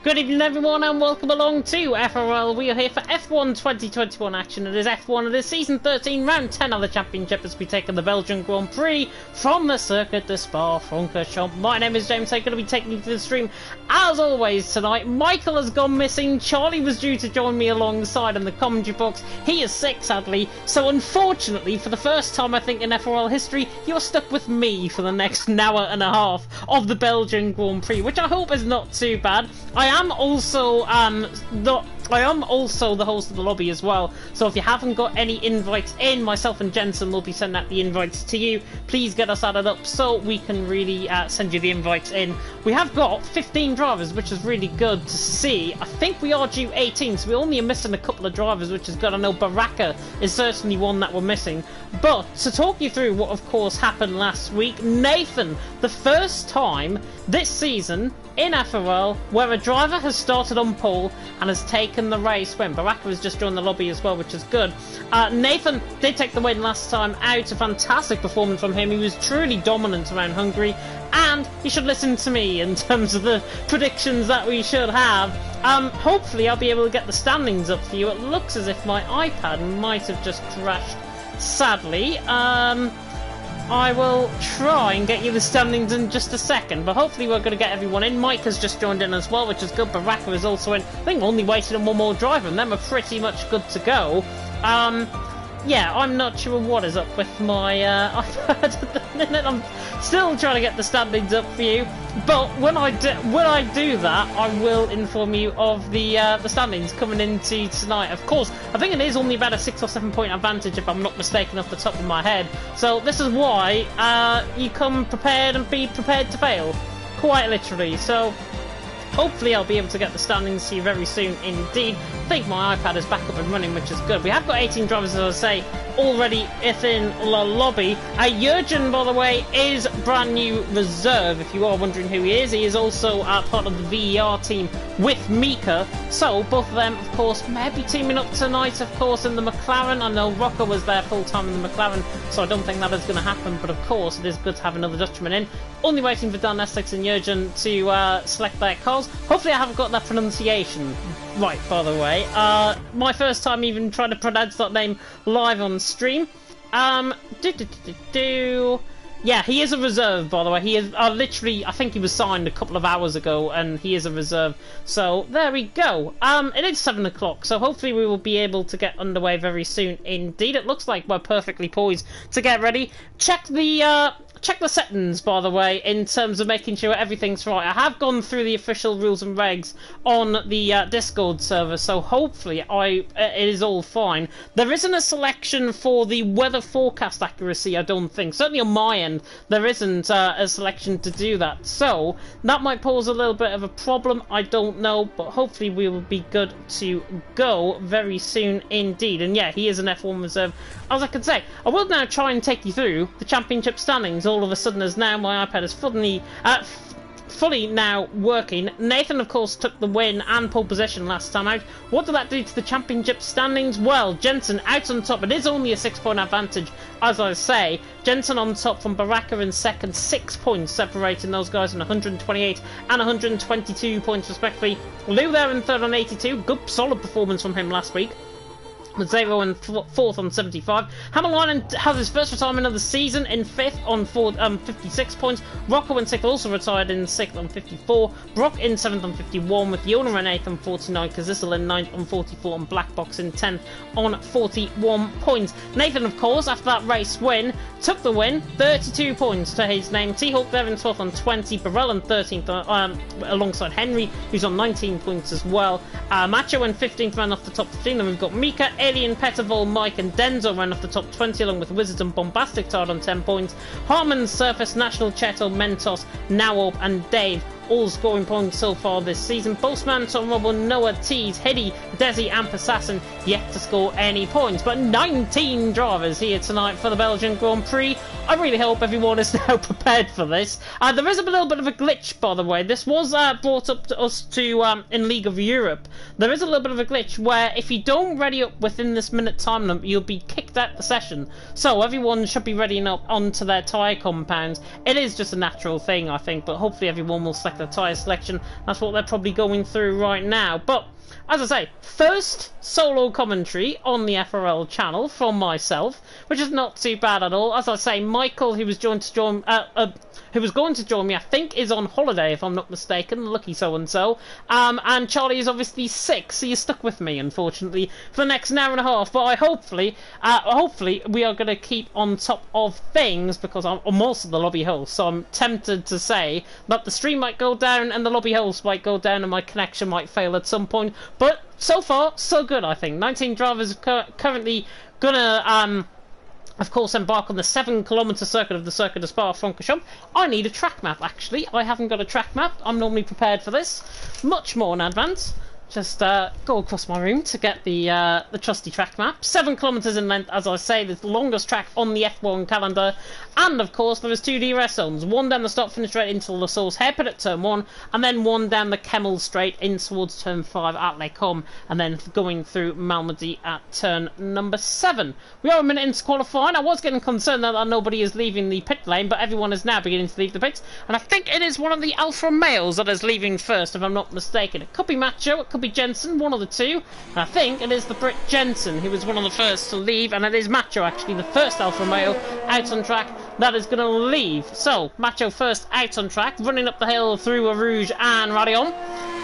Good evening everyone and welcome along to FRL. We are here for F1 2021 action. It is F1, it is Season 13, Round 10 of the Championship as we take on the Belgian Grand Prix from the Circuit de Spa-Francorchamps. My name is James, I'm going to be taking you through the stream as always tonight. Michael has gone missing, Charlie was due to join me alongside in the commentary box. He is sick sadly, so unfortunately for the first time I think in FRL history, you're stuck with me for the next hour and a half of the Belgian Grand Prix, which I hope is not too bad. I am also the host of the lobby as well, so if you haven't got any invites in, myself and Jensen will be sending out the invites to you. Please get us added up so we can really send you the invites in. We have got 15 drivers, which is really good to see. I think we are due 18, so we only are missing a couple of drivers, which is good. I know Baraka is certainly one that we're missing. But to talk you through what of course happened last week, Nathan, the first time this season in FRL where a driver has started on pole and has taken the race win. Baraka has just joined the lobby as well, which is good. Nathan did take the win last time out. A fantastic performance from him. He was truly dominant around Hungary, and you should listen to me in terms of the predictions that we should have. Hopefully I'll be able to get the standings up for you. It looks as if my iPad might have just crashed sadly. I will try and get you the standings in just a second, but hopefully we're going to get everyone in. Mike has just joined in as well, which is good. Baraka is also in. I think we're only waiting on one more driver, and then we're pretty much good to go. Yeah, I'm not sure what is up with my iPad at the minute. I'm still trying to get the standings up for you, but when I do that, I will inform you of the standings coming into tonight. Of course, I think it is only about a 6 or 7 point advantage if I'm not mistaken off the top of my head. So this is why you come prepared and be prepared to fail, quite literally. So hopefully I'll be able to get the standings to you very soon indeed. I think my iPad is back up and running, which is good. We have got 18 drivers, as I say, already within the lobby. Jurgen, by the way, is brand new reserve, if you are wondering who he is also part of the VER team with Mika. So both of them, of course, may be teaming up tonight, of course, in the McLaren. I know Rocco was there full-time in the McLaren, so I don't think that is going to happen, but of course it is good to have another Dutchman in. Only waiting for Dan Essex and Jurgen to select their cars. Hopefully I haven't got that pronunciation right, by the way. My first time even trying to pronounce that name live on stream. Yeah, he is a reserve, by the way. He is literally, I think he was signed a couple of hours ago, and he is a reserve. So there we go. It is 7 o'clock, so hopefully we will be able to get underway very soon indeed. It looks like we're perfectly poised to get ready. Check the settings, by the way, in terms of making sure everything's right. I have gone through the official rules and regs on the Discord server, so hopefully it is all fine. There isn't a selection for the weather forecast accuracy, I don't think. Certainly on my end, there isn't a selection to do that. So that might pose a little bit of a problem, I don't know, but hopefully we will be good to go very soon indeed. And yeah, he is an F1 reserve, as I can say. I will now try and take you through the championship standings. All of a sudden, as now my iPad is fully now working. Nathan, of course, took the win and pole position last time out. What did that do to the championship standings? Well, Jensen out on top. It is only a 6 point advantage, as I say. Jensen on top from Baraka in second, 6 points separating those guys on 128 and 122 points respectively. Lou there in third on 82. Good solid performance from him last week. Zero in fourth on 75. Hammerline has his first retirement of the season in fifth on 56 points. Rocco in sixth also retired in sixth on 54. Brock in seventh on 51 with Yona in eighth on 49. Kazizel in ninth on 44 and Blackbox in 10th on 41 points. Nathan, of course, after that race win, took the win, 32 points to his name. T-Hawk there in 12th on 20. Burrell in 13th alongside Henry, who's on 19 points as well. Macho in 15th ran off the top 15. Then we've got Mika, Alien, Pettervol, Mike and Denzo ran off the top 20 along with Wizard and Bombastic tied on 10 points. Harman, Surface, National, Cheto, Mentos, Nawop and Dave all scoring points so far this season. Postman, Tom Robble, Noah, Tees, Hedy, Desi and Assassin yet to score any points. But 19 drivers here tonight for the Belgian Grand Prix. I really hope everyone is now prepared for this. There is a little bit of a glitch, by the way. This was brought up to us in League of Europe. There is a little bit of a glitch where if you don't ready up within this minute time limit, you'll be kicked finished out the session, so everyone should be ready up onto their tyre compounds. It is just a natural thing, I think, but hopefully everyone will select their tyre selection. That's what they're probably going through right now. But as I say, first solo commentary on the FRL channel from myself, which is not too bad at all. As I say, Michael, who was going to join me, I think, is on holiday, if I'm not mistaken. Lucky so-and-so. And Charlie is obviously sick, so you're stuck with me, unfortunately, for the next hour and a half. But hopefully we are going to keep on top of things, because I'm also the lobby host, so I'm tempted to say that the stream might go down and the lobby host might go down and my connection might fail at some point. But so far, so good, I think. 19 drivers currently gonna, of course, embark on the 7-kilometre circuit of the Circuit de Spa-Francorchamps. I need a track map, actually. I haven't got a track map. I'm normally prepared for this. Much more in advance. Just go across my room to get the trusty track map. 7 kilometres in length, as I say, the longest track on the F1 calendar. And of course, there is 2 DRS zones. One down the start-finish straight into La Source hairpin at turn 1, and then one down the Kemmel straight in towards turn 5 at Les Combes, and then going through Malmedy at turn number 7. We are a minute into qualifying. I was getting concerned that nobody is leaving the pit lane, but everyone is now beginning to leave the pits. And I think it is one of the Alfa males that is leaving first, if I'm not mistaken. It could be Macho, it could be Jensen, one of the two. And I think it is the Brit Jensen who was one of the first to leave, and it is Macho, actually, the first Alfa male out on track that is going to leave. So, Macho first out on track, running up the hill through Rouge and Radion.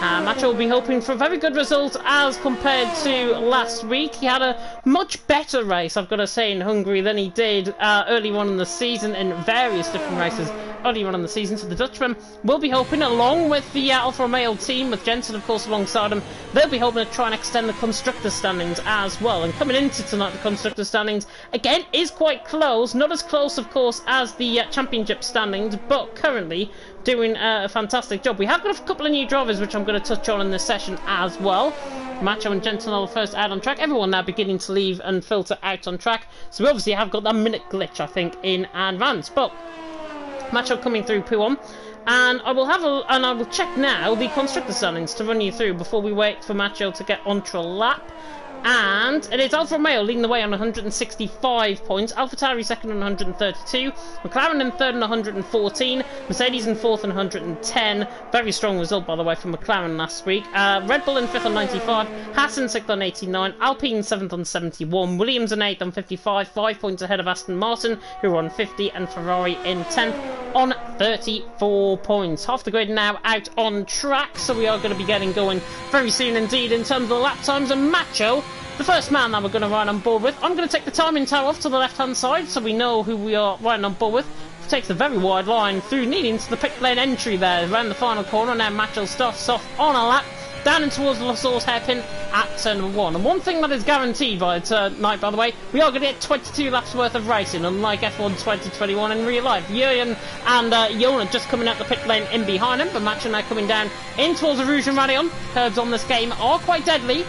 Macho will be hoping for a very good result as compared to last week. He had a much better race, I've got to say, in Hungary than he did early on in the season in various different races early on in the season. So the Dutchman will be hoping, along with the Alfa Romeo team, with Jensen, of course, alongside him, they'll be hoping to try and extend the constructor standings as well. And coming into tonight, the constructor standings, again, is quite close. Not as close, of course, as the championship standings, but currently doing a fantastic job. We have got a couple of new drivers, which I'm going to touch on in this session as well. Macho and Jensen are the first out on track. Everyone now beginning to leave and filter out on track. So we obviously have got that minute glitch, I think, in advance. But Macho coming through P1. And I will check now the constructor standings to run you through before we wait for Macho to get onto a lap. And it is Alfa Romeo leading the way on 165 points, AlphaTauri second on 132, McLaren in third on 114, Mercedes in fourth on 110, very strong result by the way from McLaren last week, Red Bull in fifth on 95, Haas in sixth on 89, Alpine seventh on 71, Williams in eighth on 55, 5 points ahead of Aston Martin, who are on 50, and Ferrari in 10th on 34 points. Half the grid now out on track, so we are going to be getting going very soon indeed in terms of the lap times. And Macho, the first man that we're going to ride on board with, I'm going to take the timing tower off to the left hand side so we know who we are riding on board with. Takes a very wide line through, needing to the pit lane entry there around the final corner. Now Macho starts off on a lap down and towards the La Source hairpin at turn number 1. And one thing that is guaranteed by tonight, by the way, we are going to get 22 laps worth of racing, unlike F1 2021 in real life. Jurgen and Jona just coming out the pit lane in behind him, but Macho now coming down in towards the Rouge and Radion. Curbs on this game are quite deadly.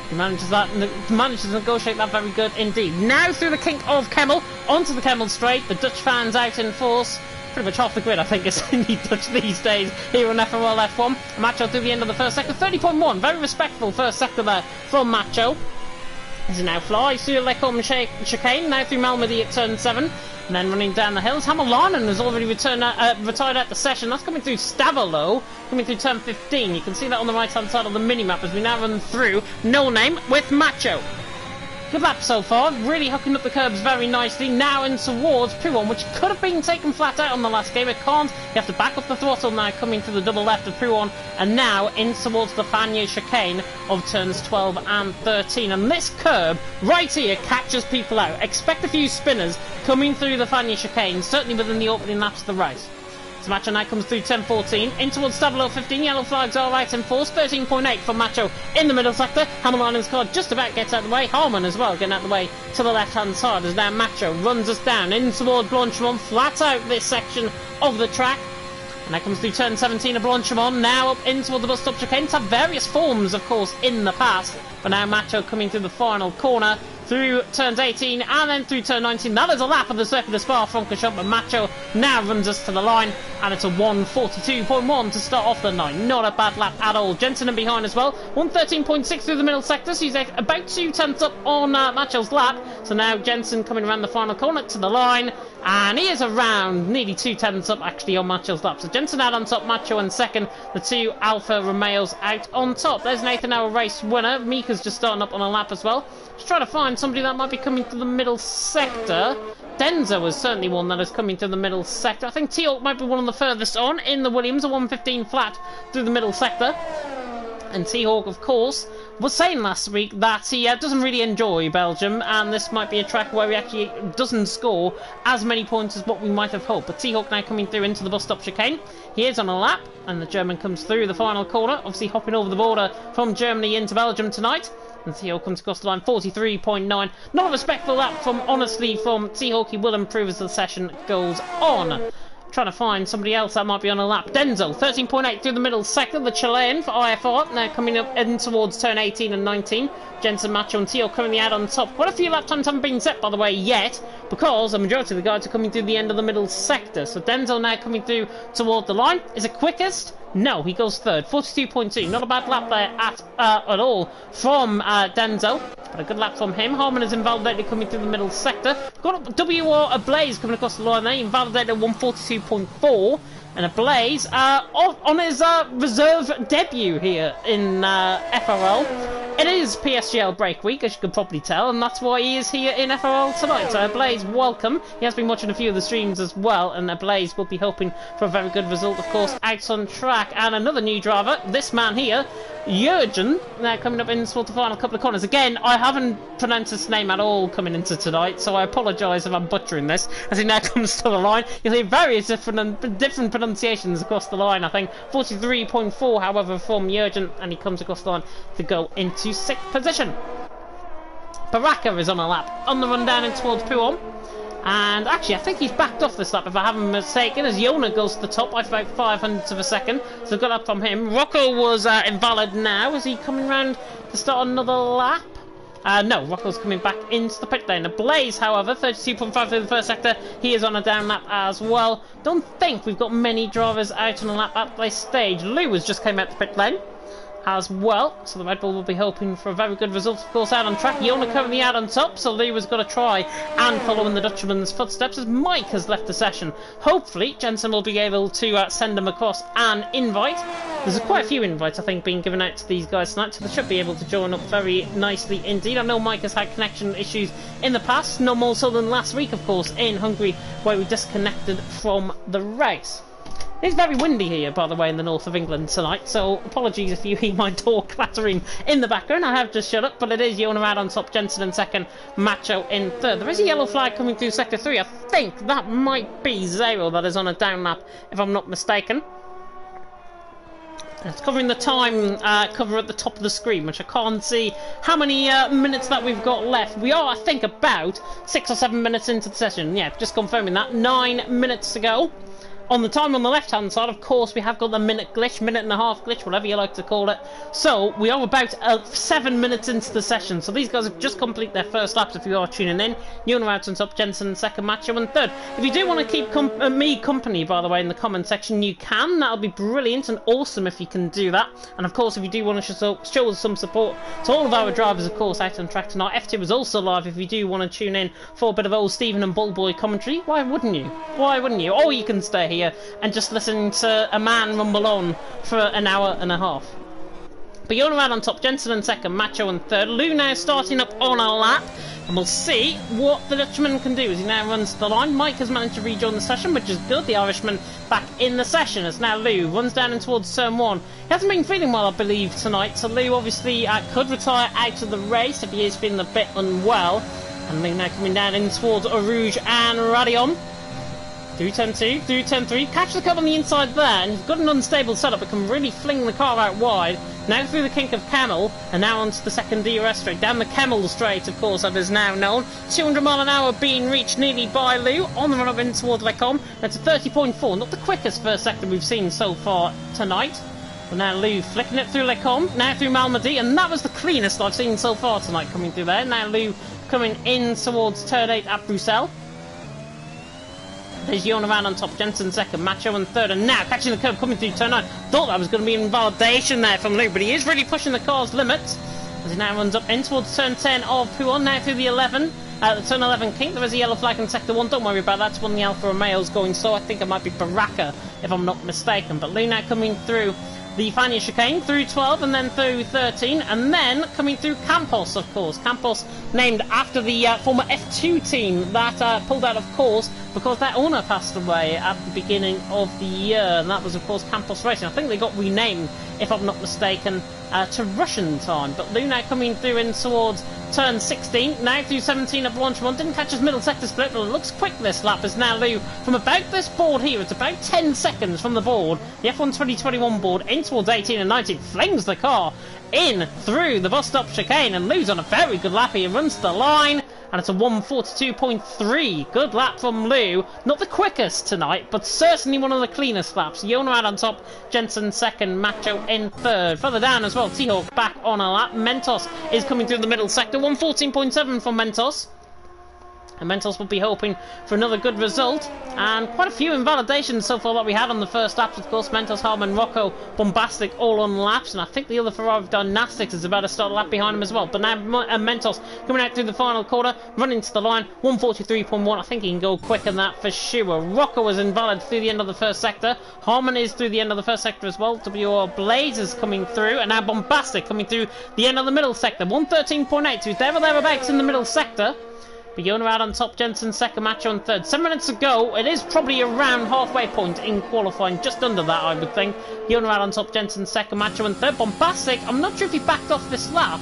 He manages to negotiate that very good indeed. Now through the kink of Kemmel, onto the Kemmel straight. The Dutch fans out in force. Pretty much half the grid, I think, is in the Dutch these days here on FRL F1. Macho through the end of the first sector, 30.1. Very respectful first sector there from Macho. As he now flies through the Les Combes chicane, now through Malmedy at turn 7. And then running down the hills, Hamalainen has already retired out the session. That's coming through Stavolo, coming through turn 15. You can see that on the right-hand side of the mini-map as we now run through No Name with Macho. Good lap so far, really hooking up the curbs very nicely. Now in towards P1, which could have been taken flat out on the last game. It can't. You have to back up the throttle now, coming through the double left of P1, and now in towards the Fagnes chicane of turns 12 and 13. And this curb right here catches people out. Expect a few spinners coming through the Fagnes chicane, certainly within the opening laps of the race. Macho now comes through 10-14, in towards Stavolo 15, yellow flags are out in force, 13.8 for Macho in the middle sector. Hamalainen's car just about gets out of the way, Harman as well getting out of the way to the left hand side as now Macho runs us down in towards Blanchimont, flat out this section of the track. And that comes through turn 17 of Blanchimont, now up in toward the bus stop chicane. It's had various forms, of course, in the past, but now Macho coming through the final corner through turns 18 and then through turn 19. That is a lap of the Circuit de Spa from Kashop, but Macho now runs us to the line, and it's a 1:42.1 to start off the night. Not a bad lap at all. Jensen in behind as well, 1:13.6 through the middle sector, so he's about 2 tenths up on Macho's lap. So now Jensen coming around the final corner to the line, and he is around nearly 2 tenths up actually on Macho's lap. So Jensen out on top, Macho in second, the two Alfa Romeos out on top. There's Nathan, our race winner. Mika's just starting up on a lap as well. Just trying to find somebody that might be coming to the middle sector. Denzo is certainly one that is coming to the middle sector. I think T-Hawk might be one of the furthest on in the Williams, a 1:15 flat through the middle sector. And T-Hawk, of course, was saying last week that he doesn't really enjoy Belgium, and this might be a track where he actually doesn't score as many points as what we might have hoped. But T-Hawk now coming through into the bus stop chicane. He is on a lap, and the German comes through the final corner, obviously hopping over the border from Germany into Belgium tonight. And T-Hawk comes across the line, 43.9. Not a respectful lap from T-Hawk. He will improve as the session goes on. Trying to find somebody else that might be on a lap. Denzo, 13.8 through the middle sector, the Chilean for IFR, now coming up in towards turn 18 and 19. Jensen, Macho and Tio coming out on top. Quite a few lap times haven't been set, by the way, yet, because the majority of the guys are coming through the end of the middle sector. So Denzo now coming through toward the line. Is it quickest? No, he goes third, 42.2. Not a bad lap there at all from Denzo, but a good lap from him. Harman is invalidated coming through the middle sector. Got WR Ablaze coming across the line there, invalidated 142.4. And Ablaze on his reserve debut here in FRL. It is PSGL break week, as you can probably tell, and that's why he is here in FRL tonight. So Ablaze, welcome. He has been watching a few of the streams as well, and Ablaze will be hoping for a very good result, of course, out on track. And another new driver, this man here, Jurgen, now coming up in sort of the final couple of corners. Again, I haven't pronounced his name at all coming into tonight, so I apologise if I'm butchering this. As he now comes to the line, you'll hear various different pronunciations across the line. I think 43.4, however, from Jurgen, and he comes across the line to go into 6th position. Baraka is on a lap, on the run down in towards Puon. And actually, I think he's backed off this lap, if I haven't mistaken, as Yona goes to the top by about 500ths of a second. So good up from him. Rocco was invalid now. Is he coming round to start another lap? No, Rocco's coming back into the pit lane. Blaze, however, 32.5 through the first sector. He is on a down lap as well. Don't think we've got many drivers out on a lap at this stage. Lewis just came out the pit lane as well, so the Red Bull will be hoping for a very good result, of course, out on track. Yona currently out on top, so Lewis got to try and follow in the Dutchman's footsteps as Mike has left the session. Hopefully, Jensen will be able to send him across an invite. There's quite a few invites, I think, being given out to these guys tonight, so they should be able to join up very nicely indeed. I know Mike has had connection issues in the past, no more so than last week, of course, in Hungary, where we disconnected from the race. It's very windy here, by the way, in the north of England tonight, so apologies if you hear my door clattering in the background. I have just shut up, but it is Yona out on top, Jensen in second, Macho in third. There is a yellow flag coming through sector 3. I think that might be Zero that is on a down lap, if I'm not mistaken. It's covering the time cover at the top of the screen, which I can't see how many minutes that we've got left. We are, I think, about 6 or 7 minutes into the session. Yeah, just confirming that. 9 minutes to go. On the time on the left-hand side, of course, we have got the minute glitch, minute and a half glitch, whatever you like to call it. So, we are about 7 minutes into the session. So, these guys have just completed their first laps if you are tuning in. Yona out on top, Jensen second, Macho in third. If you do want to keep me company, by the way, in the comment section, you can. That'll be brilliant and awesome if you can do that. And, of course, if you do want to show us some support to all of our drivers, of course, out on track tonight. F2 is also live if you do want to tune in for a bit of old Stephen and Bullboy commentary. Why wouldn't you? Why wouldn't you? Or you can stay here and just listen to a man rumble on for an hour and a half. But Yona out on top, Jensen in second, Macho in third. Lou now starting up on a lap, and we'll see what the Dutchman can do as he now runs to the line. Mike has managed to rejoin the session, which is good. The Irishman back in the session as now Lou runs down in towards turn 1. He hasn't been feeling well, I believe, tonight, so Lou obviously could retire out of the race if he is feeling a bit unwell. And Lou now coming down in towards Rouge and Radion. Through turn 2, through turn 3, catch the curb on the inside there, and he's got an unstable setup, it can really fling the car out wide. Now through the kink of Camel, and now onto the second DRS straight, down the Camel straight, of course, that is now known. 200 mile an hour being reached nearly by Lou, on the run up in towards Lecom. That's a 30.4, not the quickest first sector we've seen so far tonight. But now Lou flicking it through Lecombe, now through Malmedy, and that was the cleanest I've seen so far tonight coming through there. Now Lou coming in towards turn 8 at Bruxelles. There's Yon around on top, Jensen second, Macho in third, and now catching the curve coming through turn 9. Thought that was going to be an invalidation there from Lou, but he is really pushing the car's limits as he now runs up in towards turn 10 of Pouon, now through the 11. The turn 11 kink, there is a yellow flag in sector 1, don't worry about that, it's when the Alfa Romeo's going slow. I think it might be Baraka if I'm not mistaken, but Lou now coming through the Fania chicane, through 12 and then through 13, and then coming through Campos, of course. Campos named after the former F2 team that pulled out of course because their owner passed away at the beginning of the year, and that was of course Campos Racing. I think they got renamed, if I'm not mistaken, to Russian time. But Lou now coming through in towards turn 16, now through 17 at Blanchemont, didn't catch his middle sector split, but it looks quick this lap as now Lou, from about this board here, it's about 10 seconds from the board, the F1 2021 board, in towards 18 and 19, flings the car in through the bus stop chicane, and Lou's on a very good lap here, runs to the line, and it's a 1:42.3. Good lap from Lou. Not the quickest tonight, but certainly one of the cleanest laps. Yona out on top, Jensen second, Macho in third. Further down as well, T-Hawk back on a lap. Mentos is coming through the middle sector, 1:14.7 from Mentos. And Mentos will be hoping for another good result. And quite a few invalidations so far that we had on the first laps. Of course, Mentos, Harman, Rocco, Bombastic all on laps. And I think the other Ferrari Dynastics is about to start a lap behind him as well. But now Mentos coming out through the final quarter, running to the line, 1:43.1. I think he can go quicker than that for sure. Rocco was invalid through the end of the first sector. Harman is through the end of the first sector as well. WR Blaze is coming through. And now Bombastic coming through the end of the middle sector. 1:13.8. So he's there or thereabouts in the middle sector. But Yona out on top, Jensen second, Macho on third. 7 minutes to go. It is probably around halfway point in qualifying, just under that I would think. Yona out on top, Jensen second, Macho on third. Bombastic, I'm not sure if he backed off this lap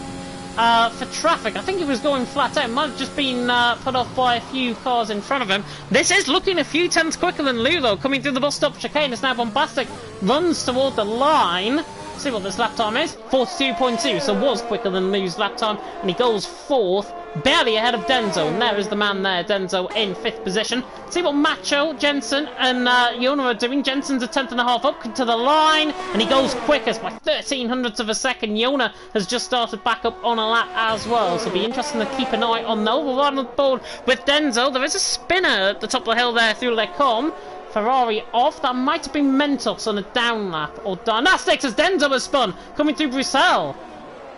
for traffic. I think he was going flat out. Might have just been put off by a few cars in front of him. This is looking a few tenths quicker than Lou though. Coming through the bus stop chicane, it's now Bombastic. Runs toward the line. See what this lap time is. 42.2, so was quicker than Lou's lap time. And he goes fourth. Barely ahead of Denzo, and there is the man there, Denzo in 5th position. See what Macho, Jensen and Yona are doing. Jensen's a 10th and a half up to the line, and he goes quickest by 1300ths of a second. Yona has just started back up on a lap as well, so it'll be interesting to keep an eye on those. We're right on the board with Denzo. There is a spinner at the top of the hill there through Lecombe. Ferrari off, that might have been Mentos on a down lap, or Dynastics as Denzo has spun, coming through Bruxelles.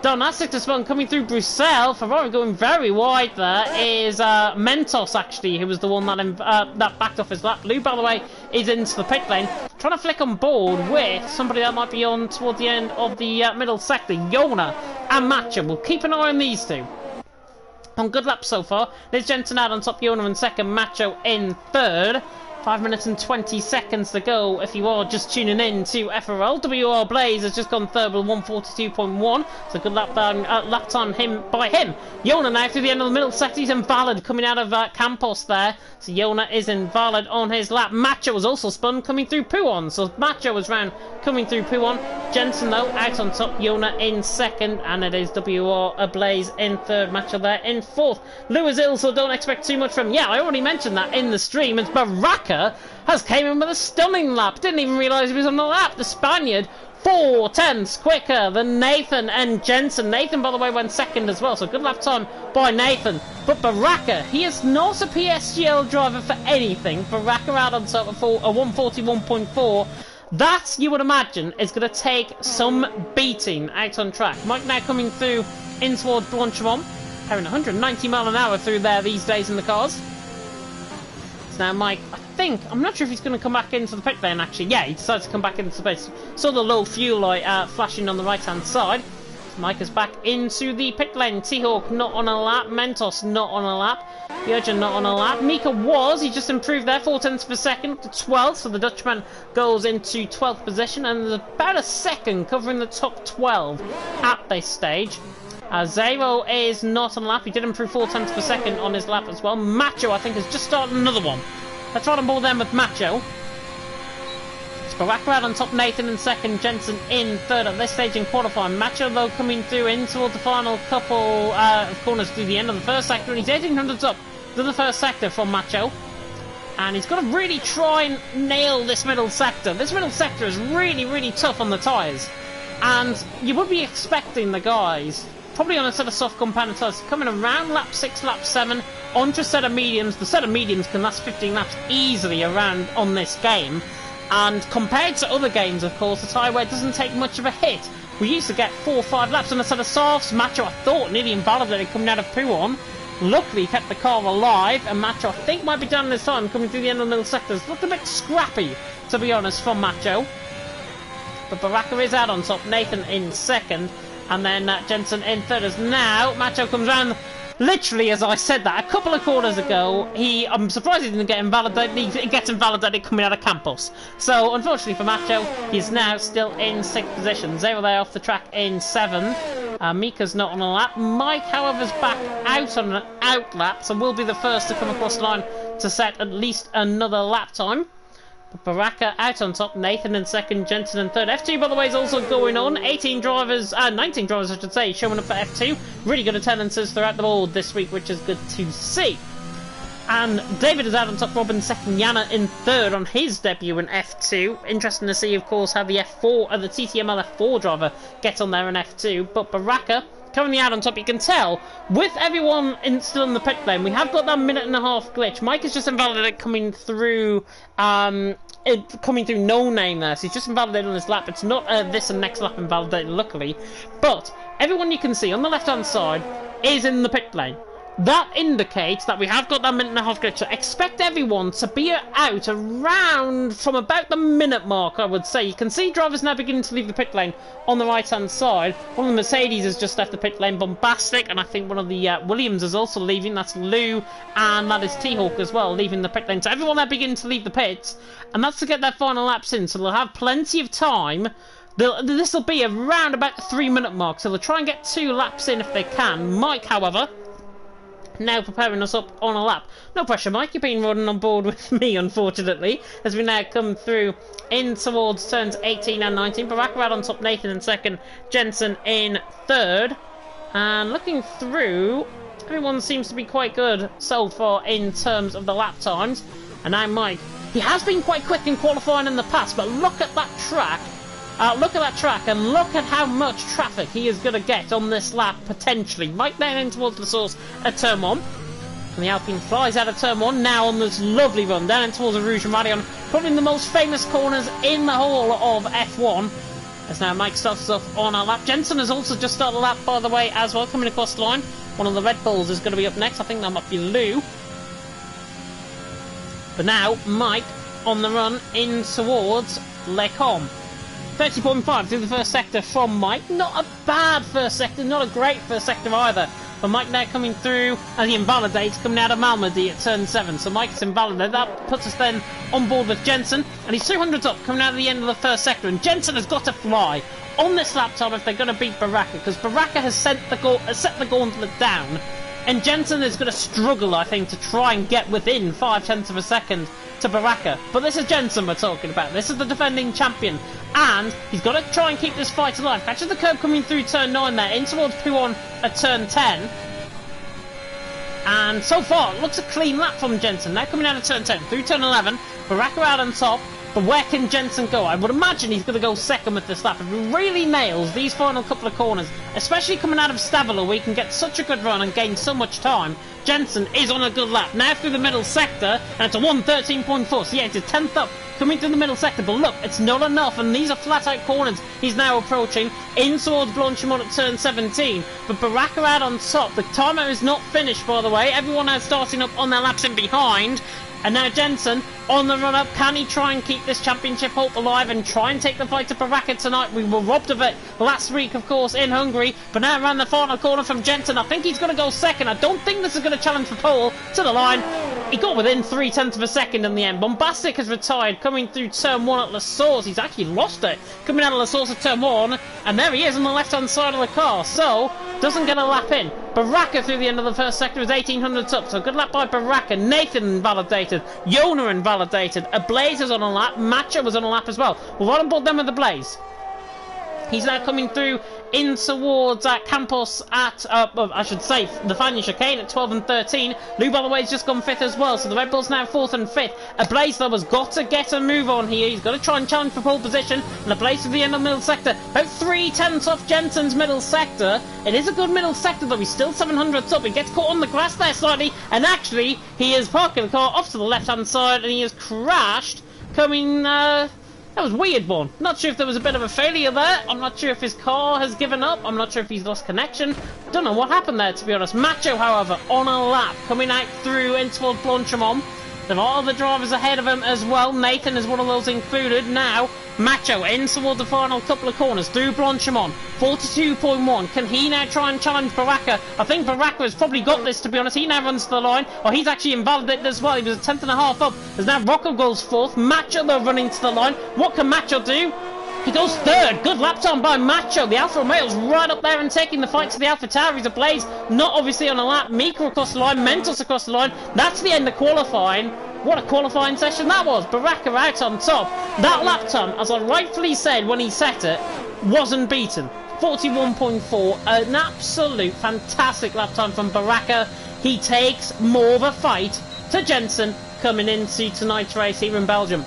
Dynastics has spun coming through Bruxelles. Ferrari going very wide there is Mentos actually, who was the one that backed off his lap. Lou, by the way, is into the pit lane, trying to flick on board with somebody that might be on toward the end of the middle sector. Yona and Macho. We'll keep an eye on these two. On good laps so far. There's Jensen out on top, Yona in second, Macho in third. 5 minutes and 20 seconds to go if you are just tuning in to FRL. WR Blaze has just gone third with 1:42.1. So good lap time by him. Yona now through the end of the middle sector. He's invalid coming out of Campos there. So Yona is invalid on his lap. Macho was also spun coming through Pouon. So Macho was round coming through Pouon. Jensen though out on top. Yona in second. And it is WR Blaze in third. Macho there in fourth. Lou is ill, so don't expect too much from him. Yeah, I already mentioned that in the stream. It's Baraka has came in with a stunning lap. Didn't even realise he was on the lap. The Spaniard 4 tenths quicker than Nathan and Jensen. Nathan, by the way, went second as well, so good lap time by Nathan. But Baraka, he is not a PSGL driver for anything. Baraka out on top of a 1:41.4. That, you would imagine, is going to take some beating out on track. Mike now coming through in towards Blanchemont, having 190 mile an hour through there these days in the cars. Now Mike, I'm not sure if he's going to come back into the pit lane actually. Yeah, he decides to come back into the pit. Saw the low fuel light flashing on the right hand side. So Mike is back into the pit lane. T-Hawk not on a lap. Mentos not on a lap. Jurgen not on a lap. Mika he just improved there, 4 tenths per second up to 12th. So the Dutchman goes into 12th position, and there's about a second covering the top 12 at this stage. Zero is not on a lap. He did improve 4 tenths per second on his lap as well. Macho, I think, has just started another one. Let's ride on board then with Macho. It's Baraka out on top, Nathan in second, Jensen in third at this stage in qualifying. Macho, though, coming through in toward the final couple of corners through the end of the first sector, and he's 1800s up to the first sector from Macho. And he's got to really try and nail this middle sector. This middle sector is really, really tough on the tyres. And you would be expecting the guys, probably on a set of soft compounded tyres, coming around lap 6, lap 7, onto a set of mediums. The set of mediums can last 15 laps easily around on this game. And compared to other games, of course, the tyre wear doesn't take much of a hit. We used to get 4 or 5 laps on a set of softs. Macho, I thought, nearly invalidated coming out of P1. Luckily, kept the car alive, and Macho, I think, might be done this time, coming through the end of the middle sectors. Looked a bit scrappy, to be honest, from Macho. But Baraka is out on top, Nathan in second, and then Jensen in third. As now, Macho comes round, literally as I said that, a couple of quarters ago, I'm surprised he didn't get invalidated. He gets invalidated coming out of Campos. So, unfortunately for Macho, he's now still in 6th position. Zero there off the track in 7th. Mika's not on a lap. Mike, however, is back out on an out lap, so will be the first to come across the line to set at least another lap time. But Baraka out on top, Nathan in second, Jensen in third. F2, by the way, is also going on. 19 drivers, I should say, showing up for F2. Really good attendances throughout the board this week, which is good to see. And David is out on top, Robin second, Yana in third on his debut in F2. Interesting to see, of course, how the the TTML F4 driver gets on there in F2. But Baraka currently out on top. You can tell, with everyone still in the pit lane, we have got that minute-and-a-half glitch. Mike is just invalidated coming through no name there, so he's just invalidated on his lap. It's not this and next lap invalidated, luckily. But everyone you can see on the left-hand side is in the pit lane. That indicates that we have got that minute-and-a-half glitch, so expect everyone to be out around from about the minute mark, I would say. You can see drivers now beginning to leave the pit lane on the right-hand side. One of the Mercedes has just left the pit lane, Bombastic, and I think one of the Williams is also leaving. That's Lou, and that is T-Hawk as well, leaving the pit lane. So everyone now beginning to leave the pits, and that's to get their final laps in, so they'll have plenty of time. This will be around about the 3-minute mark, so they'll try and get 2 laps in if they can. Mike, however, now preparing us up on a lap. No pressure, Mike, you've been running on board with me, unfortunately, as we now come through in towards turns 18 and 19. Baraka out on top, Nathan in second, Jensen in third. And looking through, everyone seems to be quite good so far in terms of the lap times. And now Mike, he has been quite quick in qualifying in the past, but look at that track. Look at that track and look at how much traffic he is going to get on this lap, potentially. Right down in towards the source at turn 1. And the Alpine flies out of turn 1, now on this lovely run down in towards the Rouge and Radion. Probably the most famous corners in the whole of F1. As now Mike starts us off on our lap. Jensen has also just started a lap, by the way, as well, coming across the line. One of the Red Bulls is going to be up next. I think that might be Lou. But now, Mike on the run in towards Lecombe. 30.5 through the first sector from Mike. Not a bad first sector, not a great first sector either. But Mike now coming through, and he invalidates, coming out of Malmedy at turn 7. So Mike's invalidated. That puts us then on board with Jensen. And he's 200 up, coming out of the end of the first sector. And Jensen has got to fly on this lap time if they're going to beat Baraka. Because Baraka has set the gauntlet down. And Jensen is going to struggle, I think, to try and get within 0.5 of a second to Baraka. But this is Jensen we're talking about. This is the defending champion. And he's got to try and keep this fight alive. Catches the curb coming through turn 9 there, in towards P1 at turn 10. And so far, it looks a clean lap from Jensen. Now coming out of turn 10, through turn 11. Baraka out on top. But where can Jensen go? I would imagine he's going to go second with this lap. If he really nails these final couple of corners, especially coming out of Stavilo, where he can get such a good run and gain so much time, Jensen is on a good lap. Now through the middle sector, and it's a 1:13.4. So yeah, it's a 10th up coming through the middle sector. But look, it's not enough, and these are flat-out corners he's now approaching in towards Blanchimont at turn 17. But Baraka out on top. The timer is not finished, by the way. Everyone now starting up on their laps in behind. And now Jensen on the run-up. Can he try and keep this championship hope alive and try and take the fight to Baraka tonight? We were robbed of it last week, of course, in Hungary. But now around the final corner from Jensen. I think he's going to go second. I don't think this is going to challenge for pole to the line. He got within 0.3 of a second in the end. Bombastic has retired, coming through turn 1 at La Source. He's actually lost it. Coming out of La Source at turn 1. And there he is on the left-hand side of the car. So, doesn't get a lap in. Baraka through the end of the first sector is 1800 up. So good lap by Baraka. Nathan invalidated. Yona invalidated. A Blaze is on a lap. Matcha was on a lap as well. We're right on board them with the Blaze. He's now coming through in towards Campos at, I should say, the final chicane at 12 and 13. Lou, by the way, has just gone 5th as well, so the Red Bull's now 4th and 5th. Ablaze, though, has got to get a move on here. He's got to try and challenge for pole position, and Ablaze to the end of the middle sector. About 3/10 off Jensen's middle sector. It is a good middle sector, though. He's still 700 up. He gets caught on the grass there slightly, and actually, he is parking the car off to the left-hand side, and he has crashed, coming, that was a weird one. Not sure if there was a bit of a failure there. I'm not sure if his car has given up. I'm not sure if he's lost connection. Don't know what happened there, to be honest. Macho, however, on a lap, coming out through in towards Blanchimont. There are other drivers ahead of him as well. Nathan is one of those included. Now, Macho in towards the final couple of corners through Blanchimont. 42.1. Can he now try and challenge Baraka? I think Baraka has probably got this, to be honest. He now runs to the line. Or he's actually invalidated as well. He was a 10th and a half up. As now Rocco goes 4th. Macho, though, running to the line. What can Macho do? He goes 3rd. Good lap time by Macho. The Alfa Romeo's right up there and taking the fight to the Alpha Tauri's Ablaze. Not obviously on a lap. Mika across the line. Mentos across the line. That's the end of qualifying. What a qualifying session that was. Baraka out on top. That lap time, as I rightfully said when he set it, wasn't beaten. 41.4. An absolute fantastic lap time from Baraka. He takes more of a fight to Jensen coming into tonight's race here in Belgium.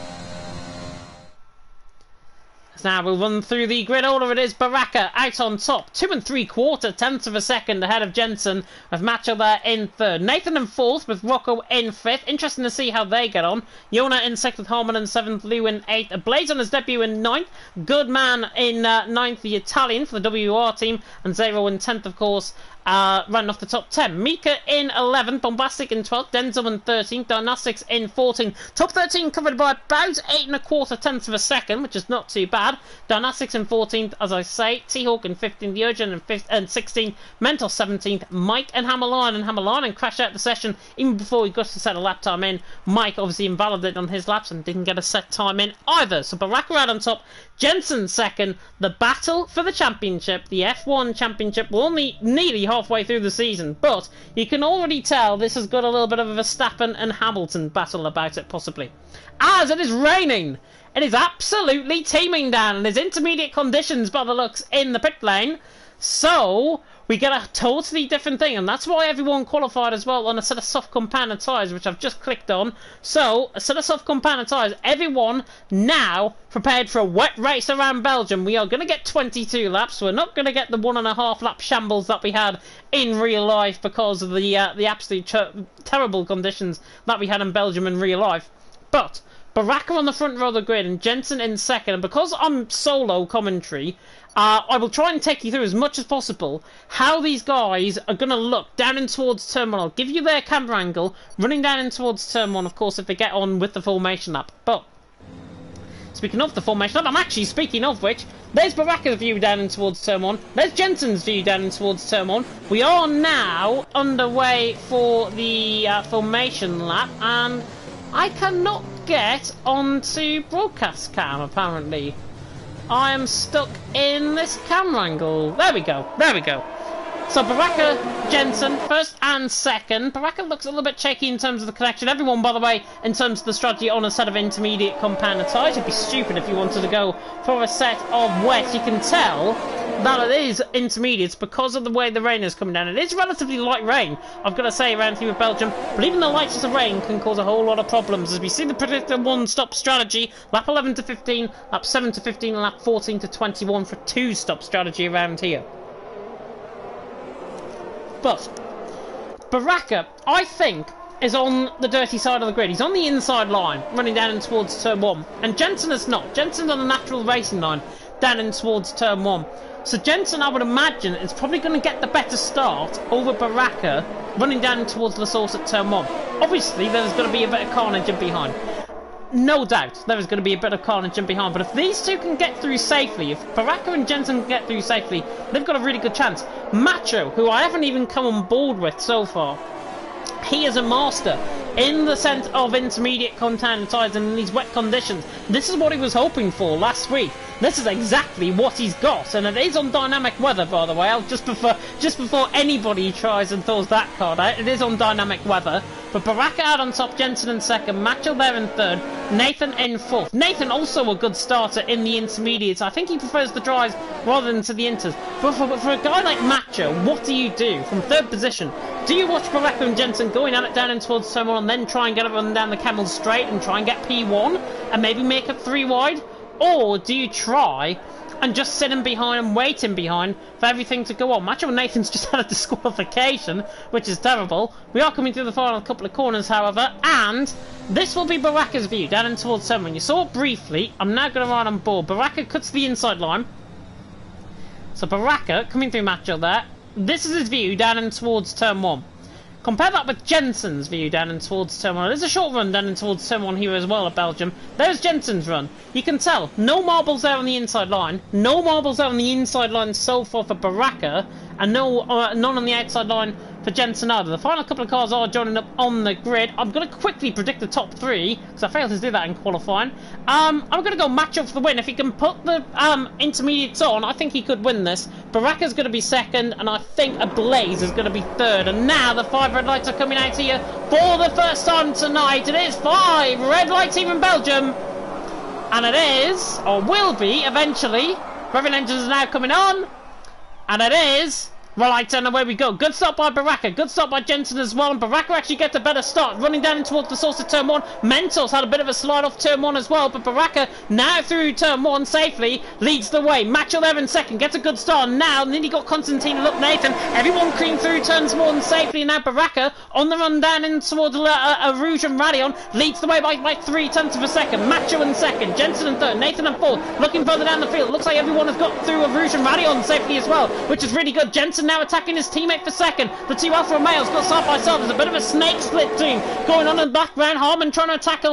Now we'll run through the grid order. It is Baraka out on top, 2 3/4 tenths of a second ahead of Jensen, with Macho there in 3rd. Nathan in 4th, with Rocco in 5th. Interesting to see how they get on. Yona in 6th with Harman in 7th, Lou in 8th. Ablaze on his debut in 9th. Goodman in 9th, the Italian for the WR team, and Zero in 10th, of course. Running off the top 10. Mika in 11th, Bombastic in 12th, Denzel in 13th, Diagnostics in 14th. Top 13 covered by about 8 1/4 tenths of a second, which is not too bad. Diagnostics in 14th, as I say. T-Hawk in 15th, the Urgent in 5th and 16th, Mental 17th, Mike and Hammerline crashed out the session even before he got to set a lap time in. Mike obviously invalidated on his laps and didn't get a set time in either. So Baraka out on top, Jensen 2nd. The battle for the championship, the F1 championship, will only nearly halfway through the season, but you can already tell this has got a little bit of a Verstappen and Hamilton battle about it, possibly. As it is raining, it is absolutely teeming down, and there's intermediate conditions by the looks in the pit lane, so we get a totally different thing, and that's why everyone qualified as well on a set of soft compounder tyres, which I've just clicked on. So, a set of soft compounder tyres, everyone now prepared for a wet race around Belgium. We are going to get 22 laps. We're not going to get the 1.5 lap shambles that we had in real life because of the absolute terrible conditions that we had in Belgium in real life. But Baraka on the front row of the grid and Jensen in 2nd, and because I'm solo commentary, I will try and take you through as much as possible how these guys are going to look down in towards turn 1. I'll give you their camera angle running down in towards turn 1, of course, if they get on with the formation lap. But speaking of the formation lap, I'm actually speaking of which, there's Baraka's view down in towards turn 1. There's Jensen's view down in towards turn 1. We are now underway for the formation lap, and I cannot get onto broadcast cam, apparently. I am stuck in this camera angle. There we go. There we go. So Baraka, Jensen, 1st and 2nd. Baraka looks a little bit shaky in terms of the connection. Everyone, by the way, in terms of the strategy on a set of intermediate compounder tyres. It'd be stupid if you wanted to go for a set of wet. You can tell that it is intermediates because of the way the rain is coming down. It is relatively light rain, I've got to say, around here with Belgium, but even the lightest of rain can cause a whole lot of problems, as we see the predicted one-stop strategy, lap 11 to 15, lap 7 to 15, and lap 14 to 21 for two-stop strategy around here. But Baraka, I think, is on the dirty side of the grid. He's on the inside line, running down in towards turn 1, and Jensen is not. Jensen's on the natural racing line, down in towards turn 1. So Jensen, I would imagine, is probably going to get the better start over Baraka running down towards La Source at turn 1. Obviously, there's going to be a bit of carnage in behind. No doubt there is going to be a bit of carnage in behind, but if these two can get through safely, if Baraka and Jensen can get through safely, they've got a really good chance. Macho, who I haven't even come on board with so far, he is a master in the sense of intermediate compounder tyres and in these wet conditions. This is what he was hoping for last week. This is exactly what he's got, and it is on dynamic weather, by the way. I'll just before anybody tries and throws that card out, it is on dynamic weather. But Baraka out on top, Jensen in second, Macho there in third, Nathan in fourth. Nathan also a good starter in the intermediates. I think he prefers the dries rather than to the inters. But for a guy like Macho, what do you do from third position? Do you watch Baraka and Jensen going at it down in towards someone and then try and get it run down the Camel straight and try and get P1 and maybe make it 3 wide? Or do you try and just sit him behind and wait him behind for everything to go on? Macho and Nathan's just had a disqualification, which is terrible. We are coming through the final couple of corners, however, and this will be Baraka's view down in towards someone. You saw it briefly. I'm now going to ride on board. Baraka cuts the inside line. So Baraka coming through Macho there. This is his view down in towards turn 1. Compare that with Jensen's view down in towards turn 1. There's a short run down in towards turn 1 here as well at Belgium. There's Jensen's run. You can tell, no marbles there on the inside line. No marbles there on the inside line so far for Baraka. And none on the outside line for Jensen either. The final couple of cars are joining up on the grid. I'm going to quickly predict the top 3, because I failed to do that in qualifying. I'm going to go Macho for the win. If he can put the intermediates on, I think he could win this. Baraka's going to be second, and I think Ablaze is going to be third. And now the 5 red lights are coming out here for the first time tonight. It is 5 red lights here in Belgium. And it is, or will be eventually, revving engines are now coming on. And it is, right, and away we go. Good start by Baraka, good start by Jensen as well, and Baraka actually gets a better start, running down towards the source of turn 1. Mentos had a bit of a slide off turn 1 as well, but Baraka now through turn 1 safely leads the way. Macho there in second, gets a good start, and now nearly got Constantine and look Nathan. Everyone clean through turns 1 safely, and now Baraka on the run down in towards Rouge and Radion leads the way by 3 tenths of a second. Macho in second, Jensen in third, Nathan in fourth, looking further down the field. Looks like everyone has got through Rouge and Radion safely as well, which is really good. Jensen now attacking his teammate for second. The 2 Alfa Romeos got side by side. There's a bit of a snake split team going on in the background. Harmon trying to tackle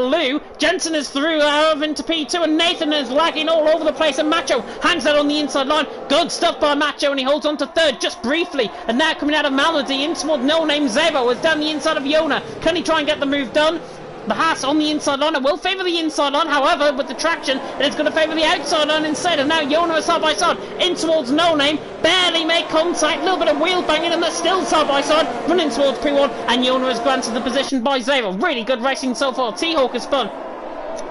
Lou. Jensen is through into P2, and Nathan is lagging all over the place, and Macho hangs that on the inside line. Good stuff by Macho, and he holds on to third just briefly. And now coming out of Malady in toward No Name Zebo is down the inside of Yona. Can he try and get the move done? The Haas on the inside line. It will favour the inside line, however, with the traction, it's going to favour the outside line instead. And now Yona is side by side in towards No Name. Barely make contact. A little bit of wheel banging, and they're still side by side, running towards P1. And Yona is granted the position by Zero. Really good racing so far. T-Hawk is fun.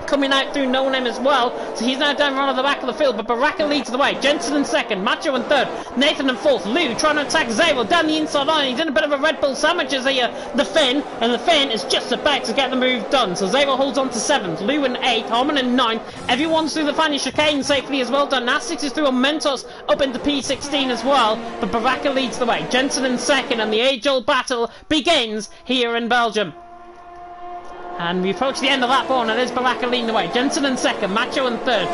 Coming out through No Name as well, so he's now down around the back of the field, but Baraka leads the way. Jensen in second, Macho in third, Nathan in fourth, Lou trying to attack Zero down the inside line. He's in a bit of a Red Bull sandwich as the Finn, and the Finn is just about to get the move done. So Zero holds on to 7th, Lou in 8th, Harmon in 9th. Everyone's through the Fanny chicane safely as well. Dynastics is through on Mentos up into P16 as well, but Baraka leads the way. Jensen in second, and the age-old battle begins here in Belgium. And we approach the end of that one, and there's Baraka leading the way. Jensen in second, Macho in third.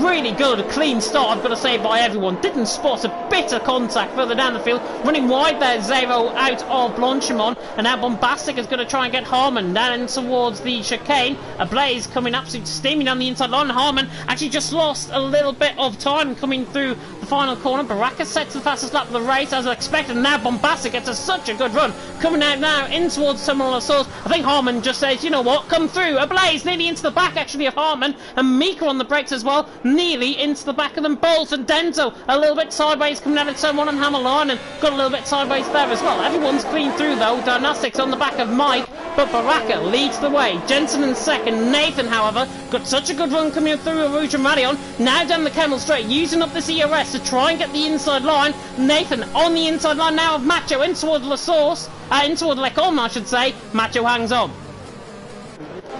Really good, clean start, I've got to say, by everyone. Didn't spot a bit of contact further down the field. Running wide there, Zero out of Blanchimont. And now Bombastic is going to try and get Harmon down towards the chicane. Ablaze coming absolutely steaming down the inside line. Harmon actually just lost a little bit of time coming through the final corner. Baraka sets the fastest lap of the race as expected. And now Bombastic gets such a good run. Coming out now in towards Summerall Assault. I think Harmon just says, you know what, come through. Ablaze nearly into the back actually of Harmon. And Mika on the brakes as well. Nearly into the back of them both, and Denzo a little bit sideways coming out of turn 1 and Hammerline, and got a little bit sideways there as well. Everyone's clean through though. Dynastics on the back of Mike, but Baraka leads the way. Jensen in second. Nathan, however, got such a good run coming through Rouge and Radion. Now down the Camel straight, using up this ERS to try and get the inside line. Nathan on the inside line now of Macho in toward La Source, in toward Lecom, I should say. Macho hangs on.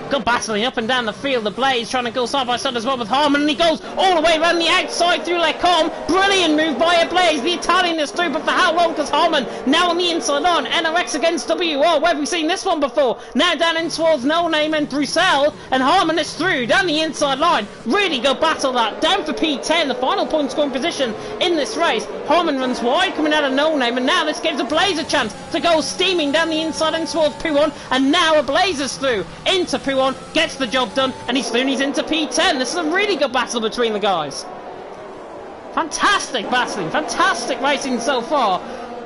Good battling up and down the field. The Blaze trying to go side by side as well with Harmon, and he goes all the way around the outside through Lecom. Brilliant move by a Blaze. The Italian is through, but for how long? Because Harmon now on the inside line. NRX against WR. Where have we seen this one before? Now down in towards No Name and Bruxelles, and Harmon is through down the inside line. Really good battle that. Down for P10, the final point scoring position in this race. Harmon runs wide coming out of No Name, and now this gives a Blaze a chance to go steaming down the inside and towards P1, and now a Blaze is through into P1. Gets the job done, and he's into P10. This is a really good battle between the guys. Fantastic battling, fantastic racing so far.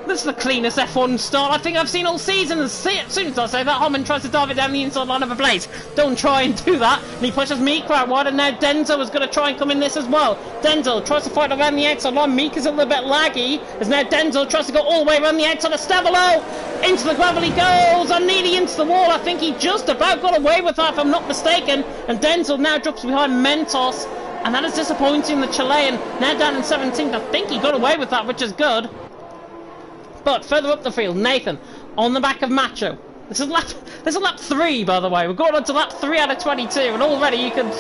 This is the cleanest F1 start I think I've seen all season. As soon as I say that, Homan tries to dive it down the inside line of a place. Don't try and do that. And he pushes Mika out wide, and now Denzel is going to try and come in this as well. Denzel tries to fight around the outside line. Mika's a little bit laggy, as now Denzel tries to go all the way around the outside of Stavolo. Into the gravel he goes, and nearly into the wall. I think he just about got away with that, if I'm not mistaken. And Denzel now drops behind Mentos. And that is disappointing. The Chilean now down in 17th. I think he got away with that, which is good. But further up the field, Nathan on the back of Macho. This is lap 3, by the way. We're going on to lap 3 out of 22, and already you can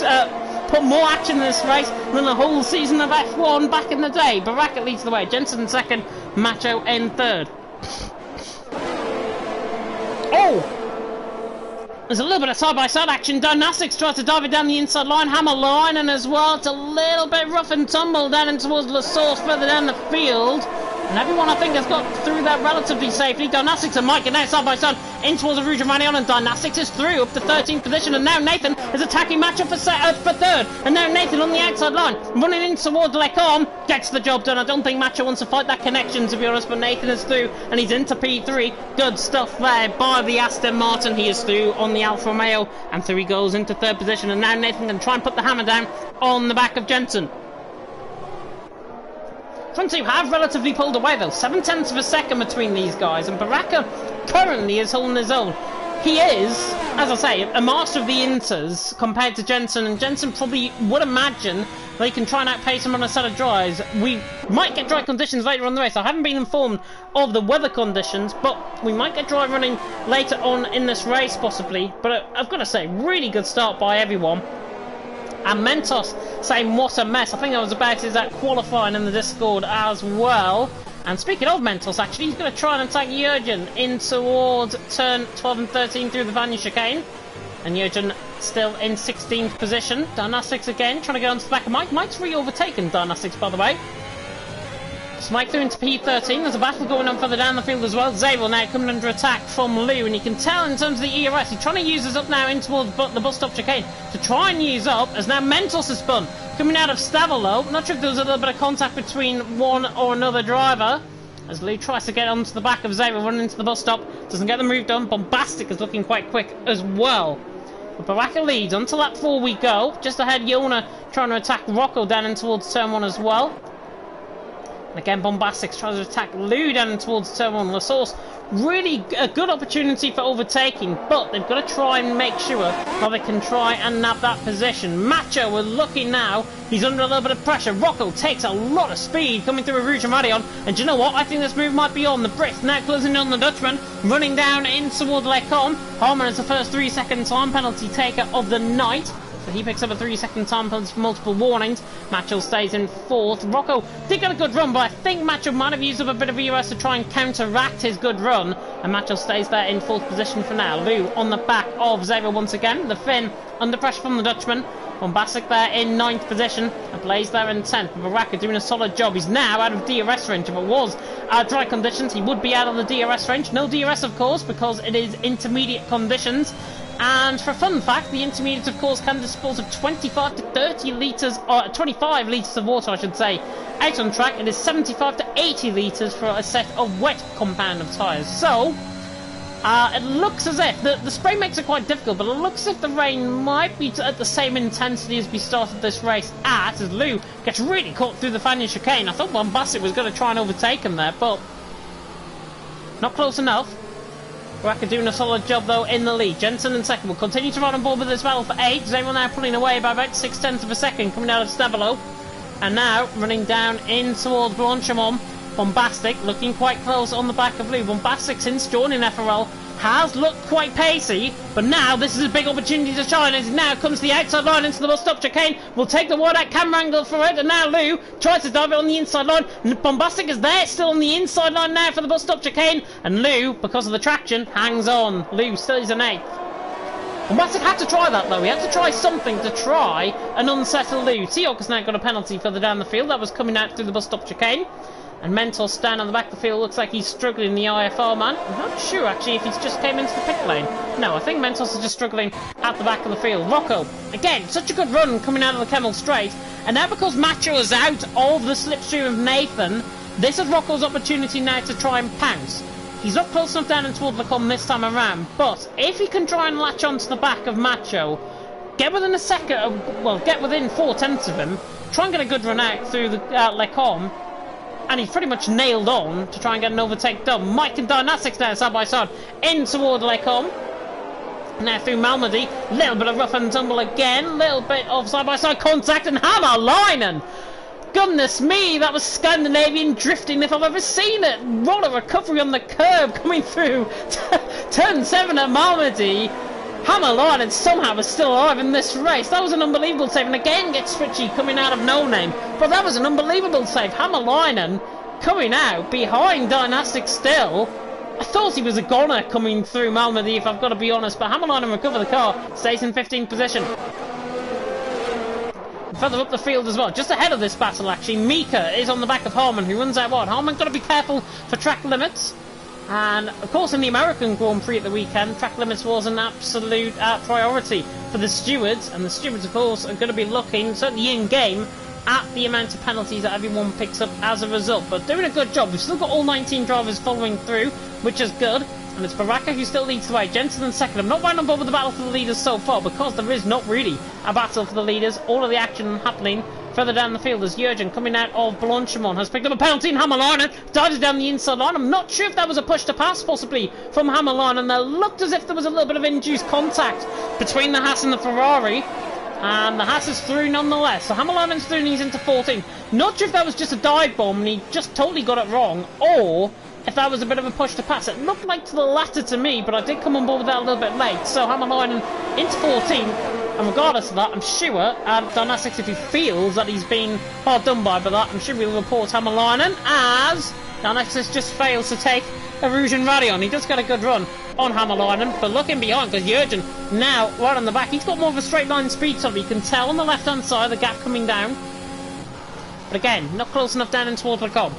put more action in this race than the whole season of F1 back in the day. Baraka leads the way. Jensen in second, Macho in third. Oh! There's a little bit of side-by-side action. Dynastic tries to dive it down the inside line. Hammer line, and as well, it's a little bit rough and tumble down in towards La Source further down the field. And everyone, I think, has got through that relatively safely. Dynastics and Mike are now side by side in towards the Rouge Manion, and Dynastics is through up to 13th position. And now Nathan is attacking Matchup for third. And now Nathan on the outside line, running in towards Lecom, gets the job done. I don't think Matchup wants to fight that connection, to be honest, but Nathan is through, and he's into P3. Good stuff there by the Aston Martin. He is through on the Alfa Romeo, and through he goes into third position. And now Nathan can try and put the hammer down on the back of Jensen. Front two have relatively pulled away though, 7/10 of a second between these guys, and Baraka currently is holding his own. He is, as I say, a master of the inters compared to Jensen, and Jensen probably would imagine they can try and outpace him on a set of dries. We might get dry conditions later on the race. I haven't been informed of the weather conditions, but we might get dry running later on in this race possibly. But I've got to say, really good start by everyone. And Mentos saying what a mess. I think I was about his qualifying in the Discord as well. And speaking of Mentos, actually, he's going to try and attack Jurgen in towards turn 12 and 13 through the Vanya chicane. And Jurgen still in 16th position. Dynastics again, trying to get onto the back of Mike. Mike's re-overtaken Dynastics, by the way. Smike through into P13. There's a battle going on further down the field as well. Zabel now coming under attack from Lou, and you can tell in terms of the ERS, he's trying to use us up now in towards the bus stop chicane to try and use up, as now Mentos is spun. Coming out of Stavolo. Not sure if there was a little bit of contact between one or another driver, as Lou tries to get onto the back of Zabel, running into the bus stop. Doesn't get the move done. Bombastic is looking quite quick as well. But Baraka leads. Until lap 4 we go. Just ahead, Yona trying to attack Rocco down in towards turn 1 as well. And again, Bombastix tries to attack Lou down towards turn 1. La Source, really a good opportunity for overtaking, but they've got to try and make sure that they can try and nab that position. Macho, we're looking now. He's under a little bit of pressure. Rocco takes a lot of speed coming through a Rouge Marion. And do you know what? I think this move might be on. The Brit now closing on the Dutchman, running down in toward Lecom. Harman is the first 3-second time penalty taker of the night. So he picks up a 3-second time penalty for multiple warnings. Macho stays in 4th. Rocco did get a good run, but I think Macho might have used up a bit of EOS to try and counteract his good run. And Macho stays there in 4th position for now. Lou on the back of Xavier once again. The Finn under pressure from the Dutchman. Bombastic there in 9th position. And Blaze there in 10th. Baraka doing a solid job. He's now out of DRS range. If it was dry conditions, he would be out of the DRS range. No DRS, of course, because it is intermediate conditions. And for a fun fact, the intermediates, of course, can dispose of 25 to 30 litres, or 25 litres of water, I should say. Out on track, it is 75 to 80 litres for a set of wet compound of tyres. So, it looks as if, the spray makes it quite difficult, but it looks as if the rain might be at the same intensity as we started this race at, as Lou gets really caught through the Fania chicane. I thought Bombastic was going to try and overtake him there, but not close enough. Baraka doing a solid job though in the lead. Jensen in second will continue to run on board with this battle for 8. Zabel now pulling away by about 0.6 of a second coming out of Stavolo. And now running down in towards Blanchimont. Bombastic looking quite close on the back of Lou. Bombastic, since joining FRL, has looked quite pacey, but now this is a big opportunity to shine as now comes the outside line into the bus stop chicane. Will take the wide out camera angle for it, and now Lou tries to dive it on the inside line. Bombastic is there, still on the inside line now for the bus stop chicane, and Lou, because of the traction, hangs on. Lou still is an 8th. Bombastic had to try that though. He had to try something to try and unsettle Lou. Seahawk has now got a penalty further down the field. That was coming out through the bus stop chicane. And Mentos down on the back of the field, looks like he's struggling, the IFR man. I'm not sure actually if he's just came into the pit lane. No, I think Mentos is just struggling at the back of the field. Rocco, again, such a good run coming out of the Kemmel straight. And now because Macho is out of the slipstream of Nathan, This is Rocco's opportunity now to try and pounce. He's not close enough down and towards the com this time around, but if he can try and latch onto the back of Macho, get within a second, well, get within 4/10 of him, try and get a good run out through the Lecom, and he's pretty much nailed on to try and get an overtake done. Mike and Dynastics now side by side in toward Lecom. Now through Malmedy, little bit of rough and tumble again, little bit of side by side contact, and Hammerlinen! Goodness me, that was Scandinavian drifting if I've ever seen it. Roller recovery on the curb coming through turn 7 at Malmedy. Hammerlinen somehow was still alive in this race. That was an unbelievable save, and again gets Switchy coming out of no name. But that was an unbelievable save. Hammerlinen coming out behind Dynastic still. I thought he was a goner coming through Malmedy, if I've got to be honest, but Hammerlinen recovered the car, stays in 15th position. Further up the field as well, just ahead of this battle actually, Mika is on the back of Harman, who runs out wide. Harman got to be careful for track limits, and of course in the American Grand Prix at the weekend, track limits was an absolute priority for the stewards, and the stewards of course are going to be looking, certainly in game, at the amount of penalties that everyone picks up as a result, but doing a good job. We've still got all 19 drivers following through, which is good. And it's Baraka who still leads the way. Jensen in second. I'm not right on board with the battle for the leaders so far because there is not really a battle for the leaders. All of the action happening further down the field as Jurgen coming out of Blanchimont has picked up a penalty and Hammerlinen dives down the inside line. I'm not sure if that was a push to pass possibly from Hammerlinen. There looked as if there was a little bit of induced contact between the Haas and the Ferrari. And the Haas is through nonetheless. So Hammerlinen's through and he's into 14. Not sure if that was just a dive bomb and he just totally got it wrong, or if that was a bit of a push to pass. It looked like to the latter to me, but I did come on board with that a little bit late. So Hammerlinen into 14, and regardless of that, I'm sure Dynastics, if he feels that he's been hard done by that, I'm sure we'll report Hammerlinen as Dynastics just fails to take Erosion Radion. He does get a good run on Hammerlinen, but looking behind, because Jurgen now right on the back, he's got more of a straight line speed, so you can tell on the left hand side the gap coming down. But again, not close enough down in towards the cob.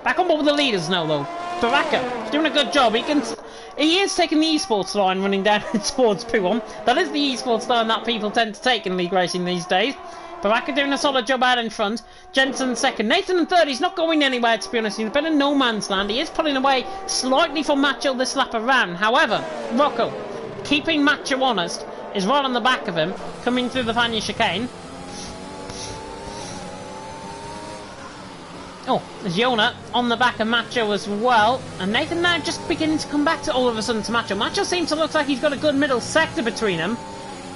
Back on board with the leaders now, though. Baraka, he's doing a good job. He is taking the esports line running down towards Puon. That is the esports line that people tend to take in league racing these days. Baraka doing a solid job out in front. Jensen second. Nathan in third. He's not going anywhere, to be honest. He's been in no man's land. He is pulling away slightly from Macho this lap around. However, Rocco, keeping Macho honest, is right on the back of him, coming through the Fania chicane. Oh, there's Yona on the back of Macho as well. And Nathan now just beginning to come back to all of a sudden to Macho. Macho seems to look like he's got a good middle sector between them.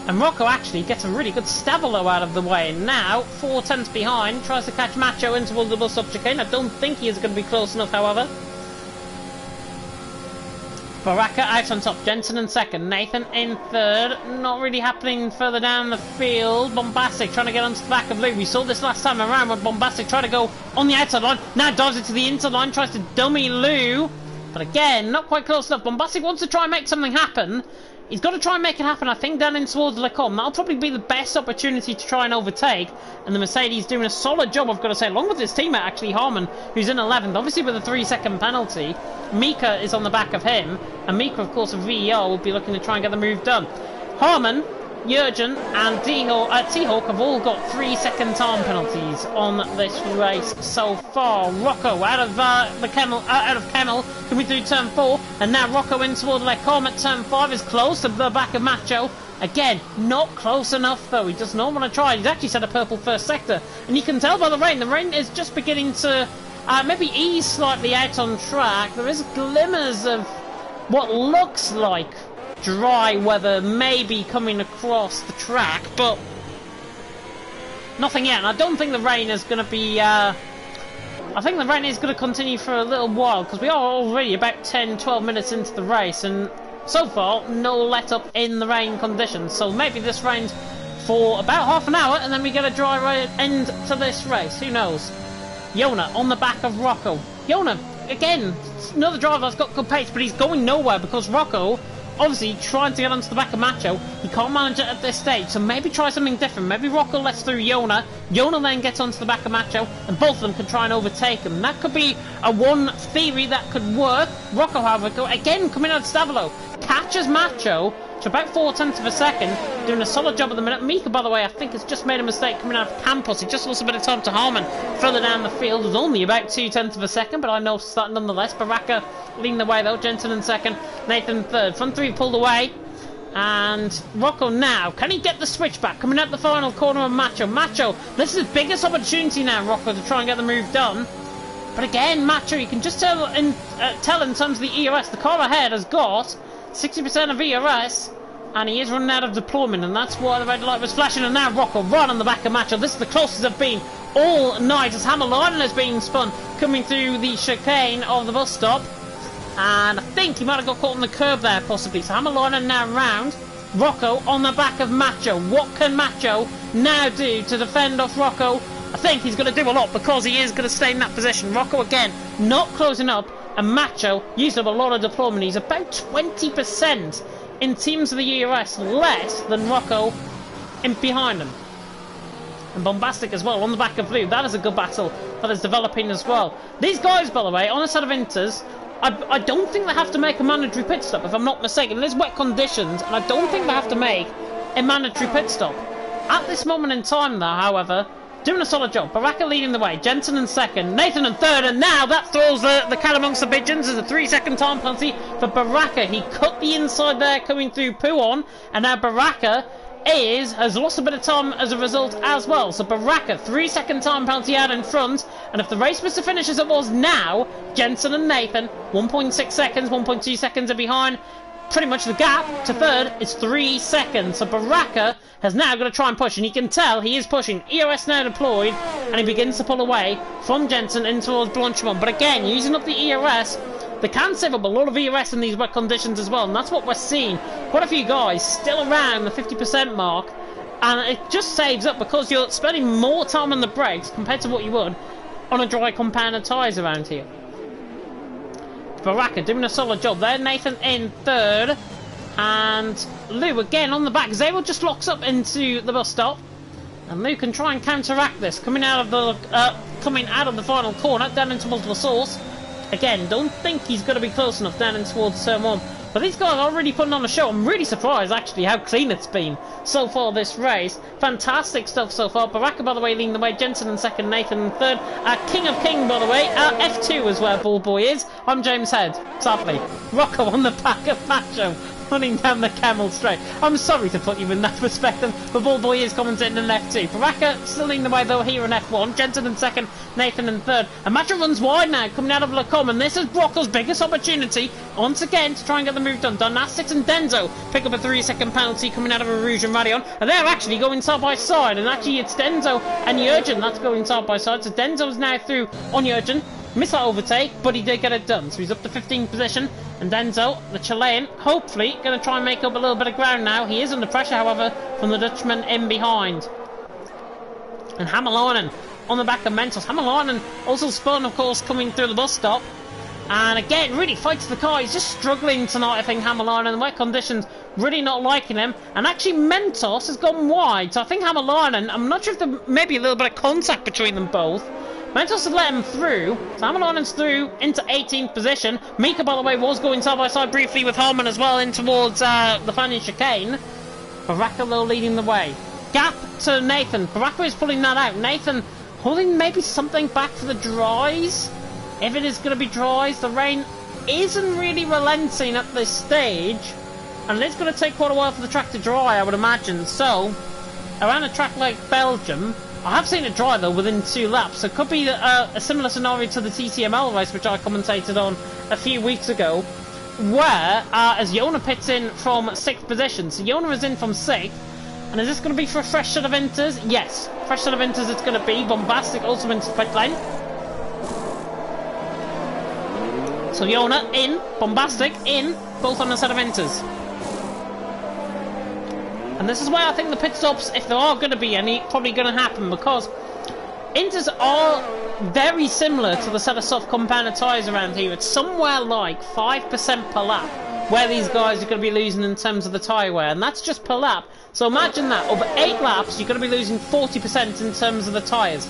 And Rocco actually gets a really good Stavolo out of the way. Now, 4/10 behind, tries to catch Macho into the double sub chicane. I don't think he is going to be close enough, however. Baraka out on top, Jensen in second, Nathan in third. Not really happening further down the field. Bombastic trying to get onto the back of Lou. We saw this last time around when Bombastic tried to go on the outside line. Now dives into the inside line, tries to dummy Lou. But again, not quite close enough. Bombastic wants to try and make something happen. He's got to try and make it happen, I think, down in towards Lecom. That'll probably be the best opportunity to try and overtake. And the Mercedes doing a solid job, I've got to say, along with his teammate, actually, Harman, who's in 11th, obviously with a 3-second penalty. Mika is on the back of him. And Mika, of course, of VER, will be looking to try and get the move done. Harman, Jurgen and T-Hawk have all got 3-second time penalties on this race so far. Rocco out of Kennel, coming through turn 4, and now Rocco in toward Lecom at turn 5 is close to the back of Macho. Again, not close enough though. He does not want to try. He's actually set a purple first sector, and you can tell by the rain. The rain is just beginning to maybe ease slightly out on track. There is glimmers of what looks like dry weather maybe coming across the track, but nothing yet. And I don't think the rain is going to be I think the rain is going to continue for a little while, because we are already about 10-12 minutes into the race, and so far no let up in the rain conditions. So maybe this rains for about half an hour and then we get a dry end to this race. Who knows? Yona on the back of Rocco. Yona, again, another driver that's got good pace, but he's going nowhere because Rocco obviously trying to get onto the back of Macho. He can't manage it at this stage, so maybe try something different. Maybe Rocco lets through Yona. Yona then gets onto the back of Macho, and both of them can try and overtake him. That could be a one theory that could work. Rocco, however, again coming out of Stavolo, catches Macho, So about 0.4 of a second, doing a solid job at the minute. Mika, by the way, I think has just made a mistake coming out of Campos. He just lost a bit of time to Harman further down the field. It was only about 0.2 of a second, but I noticed that nonetheless. Baraka leading the way though, Jensen in second, Nathan third. Front three pulled away. And Rocco now, can he get the switch back? Coming out the final corner of Macho. Macho, this is his biggest opportunity now, Rocco, to try and get the move done. But again, Macho, you can just tell in terms of the ERS, the car ahead has got 60% of ERS, and he is running out of deployment, and that's why the red light was flashing. And now Rocco right on the back of Macho. This is the closest I've been all night as Hammerlinen has been spun coming through the chicane of the bus stop. And I think he might have got caught on the curb there, possibly. So Hammerlinen now round. Rocco on the back of Macho. What can Macho now do to defend off Rocco? I think he's going to do a lot because he is going to stay in that position. Rocco again, not closing up. And Macho used up a lot of deployment. He's about 20% in teams of the ERS less than Rocco in behind him. And Bombastic as well on the back of Blue. That is a good battle that is developing as well. These guys, by the way, on a set of Inters, I don't think they have to make a mandatory pit stop, if I'm not mistaken. There's wet conditions, and I don't think they have to make a mandatory pit stop. At this moment in time, though, however, doing a solid job. Baraka leading the way, Jensen in second, Nathan in third, and now that throws the cat amongst the pigeons. There's a 3-second time penalty for Baraka. He cut the inside there coming through Puon, and now Baraka has lost a bit of time as a result as well. So Baraka, 3-second time penalty out in front, and if the race was to finish as it was now, Jensen and Nathan 1.6 seconds, 1.2 seconds are behind. Pretty much the gap to third is 3 seconds. So Baraka has now got to try and push, and you can tell he is pushing. ERS now deployed, and he begins to pull away from Jensen in towards Blanchimont. But again, using up the ERS, they can save up a lot of ERS in these wet conditions as well, and that's what we're seeing. Quite a few guys still around the 50% mark, and it just saves up because you're spending more time on the brakes compared to what you would on a dry compound of tyres around here. Baraka doing a solid job there. Nathan in third, and Lou again on the back. Zabel just locks up into the bus stop, and Lou can try and counteract this coming out of the final corner down into multiple source. Again, don't think he's going to be close enough down in towards turn 1. But these guys are already putting on a show. I'm really surprised, actually, how clean it's been so far this race. Fantastic stuff so far. Baraka, by the way, leading the way. Jensen in second, Nathan in third. King of King, by the way. F2 is where Ball Boy is. I'm James Head, sadly. Rocco on the back of Macho, running down the Camel Straight. I'm sorry to put you in that perspective, but Ball Boy is commentating in F2. Baraka still leading the way, though, here in F1. Jensen in second, Nathan in third. And Macho runs wide now, coming out of Lacombe, and this is Rocco's biggest opportunity, once again, to try and get the move done. Dynastics and Denzo pick up a 3-second penalty coming out of Rouge and Radion, and they're actually going side by side, and actually it's Denzo and Jurgen that's going side by side. So Denzo's now through on Jurgen. Missed that overtake, but he did get it done. So he's up to 15th position. And Denzo, the Chilean, hopefully going to try and make up a little bit of ground now. He is under pressure, however, from the Dutchman in behind. And Hammerlinen on the back of Mentos. Hammerlinen also spun, of course, coming through the bus stop. And again, really fights the car. He's just struggling tonight, I think, Hammerlinen. The wet conditions really not liking him. And actually, Mentos has gone wide. So I think Hammerlinen, I'm not sure if there may be a little bit of contact between them both. Mentos had let him through. So Hammerlinen's through into 18th position. Mika, by the way, was going side by side briefly with Harman as well in towards the final chicane. Baraka, though, leading the way. Gap to Nathan. Baraka is pulling that out. Nathan holding maybe something back for the dries. If it is going to be dries, the rain isn't really relenting at this stage. And it's going to take quite a while for the track to dry, I would imagine. So, around a track like Belgium, I have seen it dry, though, within 2 laps. So it could be a similar scenario to the TTML race, which I commentated on a few weeks ago, where, as Yona pits in from 6th position. So Yona is in from 6th. And is this going to be for a fresh set of Inters? Yes. Fresh set of Inters it's going to be. Bombastic also into pit lane. So Yona in, Bombastic in, both on a set of Inters. And this is where I think the pit stops, if there are going to be any, probably going to happen, because Inters are very similar to the set of soft compounded tyres around here. It's somewhere like 5% per lap where these guys are going to be losing in terms of the tyre wear, and that's just per lap. So imagine that, over 8 laps you're going to be losing 40% in terms of the tyres.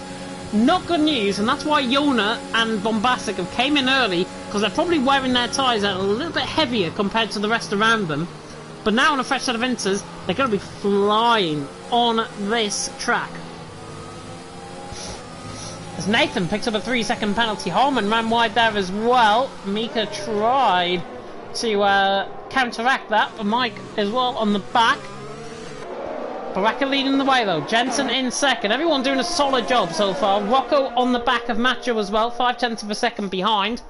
Not good news, and that's why Yona and Bombastic have came in early, because they're probably wearing their tyres out a little bit heavier compared to the rest around them. But now on a fresh set of inters, they're going to be flying on this track. As Nathan picks up a 3-second penalty, Harman ran wide there as well. Mika tried to counteract that, but Mike as well on the back. Baraka leading the way though, Jensen in second. Everyone doing a solid job so far. Rocco on the back of Macho as well, 0.5 of a second behind.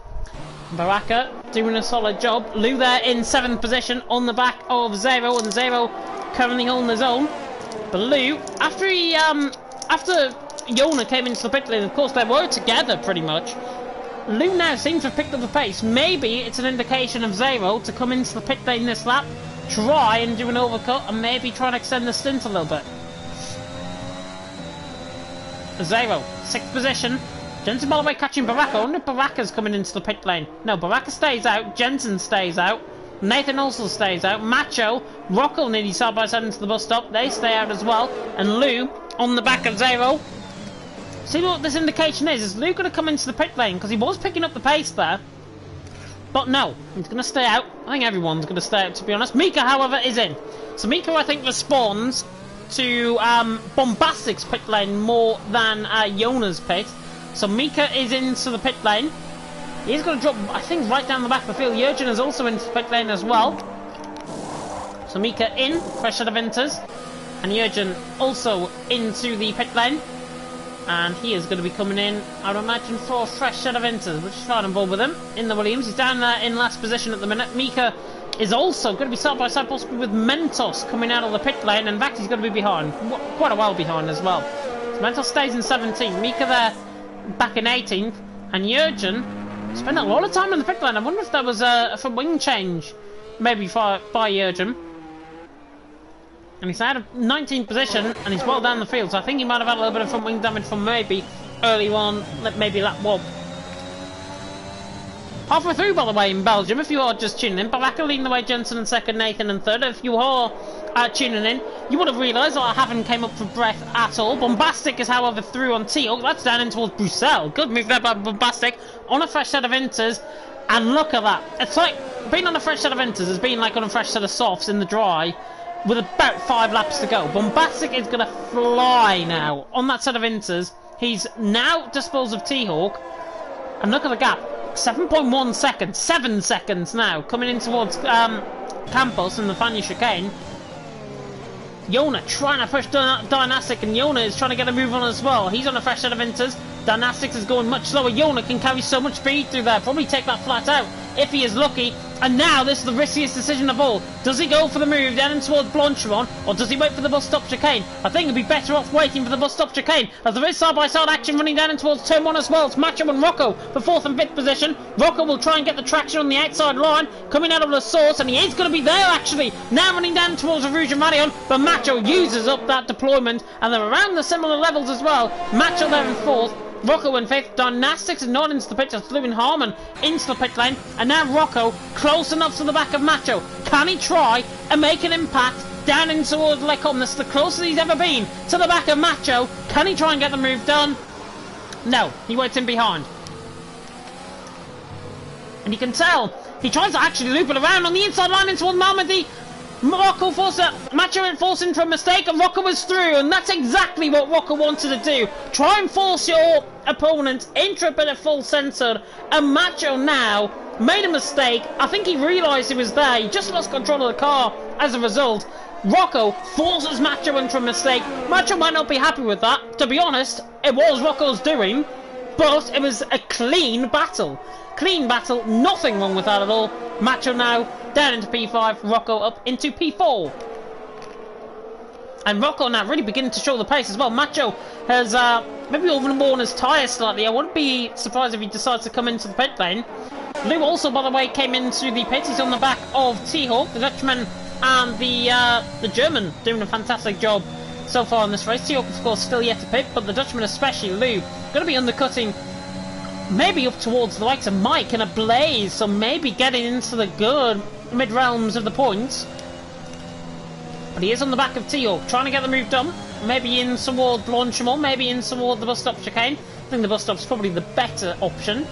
Baraka doing a solid job. Lou there in 7th position on the back of Zero, and Zero currently holding his own. But Lou, after Yona came into the pit lane, of course they were together pretty much. Lou now seems to have picked up the pace. Maybe it's an indication of Zero to come into the pit lane this lap, try and do an overcut, and maybe try and extend the stint a little bit. Zero, 6th position. Jensen by the way catching Baraka. I wonder if Baraka's coming into the pit lane. No, Baraka stays out, Jensen stays out, Nathan also stays out, Macho, Rocco nearly side by side into the bus stop, they stay out as well, and Lou on the back of Zero. See what this indication is Lou going to come into the pit lane, because he was picking up the pace there. But no, he's going to stay out. I think everyone's going to stay out, to be honest. Mika, however, is in. So Mika, I think, responds to Bombastic's pit lane more than Yona's pit. So Mika is into the pit lane. He's going to drop, I think, right down the back of the field. Jurgen is also into the pit lane as well. So Mika in, fresh set of inters. And Jurgen also into the pit lane. And he is going to be coming in, I would imagine, for a fresh set of inters, which is fine on board with him. In the Williams, he's down there in last position at the minute. Mika is also going to be side by side possibly with Mentos coming out of the pit lane. And in fact, he's going to be behind, quite a while behind as well. So Mentos stays in 17th, Mika there back in 18th. And Jurgen spent a lot of time in the pit lane. I wonder if that was a front wing change, maybe by Jurgen. And he's out of 19th position, and he's well down the field, so I think he might have had a little bit of front wing damage from maybe early on, maybe lap 1. Halfway through, by the way, in Belgium, if you are just tuning in, Baraka leading the way, Jensen in second, Nathan in third. If you are tuning in, you would have realised that I haven't came up for breath at all. Bombastic is, however, through on Teal. That's down in towards Bruxelles. Good move there by Bombastic on a fresh set of inters, and look at that. It's like being on a fresh set of inters has been like on a fresh set of softs in the dry, with about 5 laps to go. Bombastic is going to fly now on that set of inters. He's now disposed of T-Hawk. And look at the gap. 7.1 seconds. 7 seconds now. Coming in towards Campos and the Fania chicane. Yona trying to push Dynastic, and Yona is trying to get a move on as well. He's on a fresh set of inters. Dynastic is going much slower. Yona can carry so much speed through there. Probably take that flat out if he is lucky. And now this is the riskiest decision of all. Does he go for the move down in towards Blanchimont, or does he wait for the bus stop chicane? I think he'd be better off waiting for the bus stop chicane, as there is side-by-side action running down in towards turn 1 as well. It's Macho and Rocco for 4th and 5th position. Rocco will try and get the traction on the outside line, coming out of the source, and he is going to be there actually. Now running down towards Rouge and Radion, but Macho uses up that deployment, and they're around the similar levels as well. Macho there in 4th. Rocco in 5th, Dynastics is not into the pit, just Lewin Harmon into the pit lane, and now Rocco close enough to the back of Macho. Can he try and make an impact down in towards Lecom? This is the closest he's ever been to the back of Macho. Can he try and get the move done? No, he waits in behind. And you can tell, he tries to actually loop it around on the inside line in towards Malmedy. Rocco Macho enforcing for a mistake, and Rocco was through, and that's exactly what Rocco wanted to do. Try and force your opponent into a bit of full censored, and Macho now made a mistake. I think he realised he was there. He just lost control of the car as a result. Rocco forces Macho into a mistake. Macho might not be happy with that. To be honest, it was Rocco's doing, but it was a clean battle. Clean battle, nothing wrong with that at all. Macho now down into P5, Rocco up into P4. And Rocco now really beginning to show the pace as well. Macho has maybe overworn his tyres slightly. I wouldn't be surprised if he decides to come into the pit lane. Lou also, by the way, came into the pits. He's on the back of T-Hawk, the Dutchman, and the German doing a fantastic job so far in this race. T-Hawk, of course, still yet to pit, but the Dutchman especially, Lou, going to be undercutting maybe up towards the likes of Mike in a blaze, so maybe getting into the good mid-realms of the points. But he is on the back of T-Hawk, trying to get the move done. Maybe in toward Blanchimont, maybe in toward the bus stop chicane. I think the bus stop's probably the better option.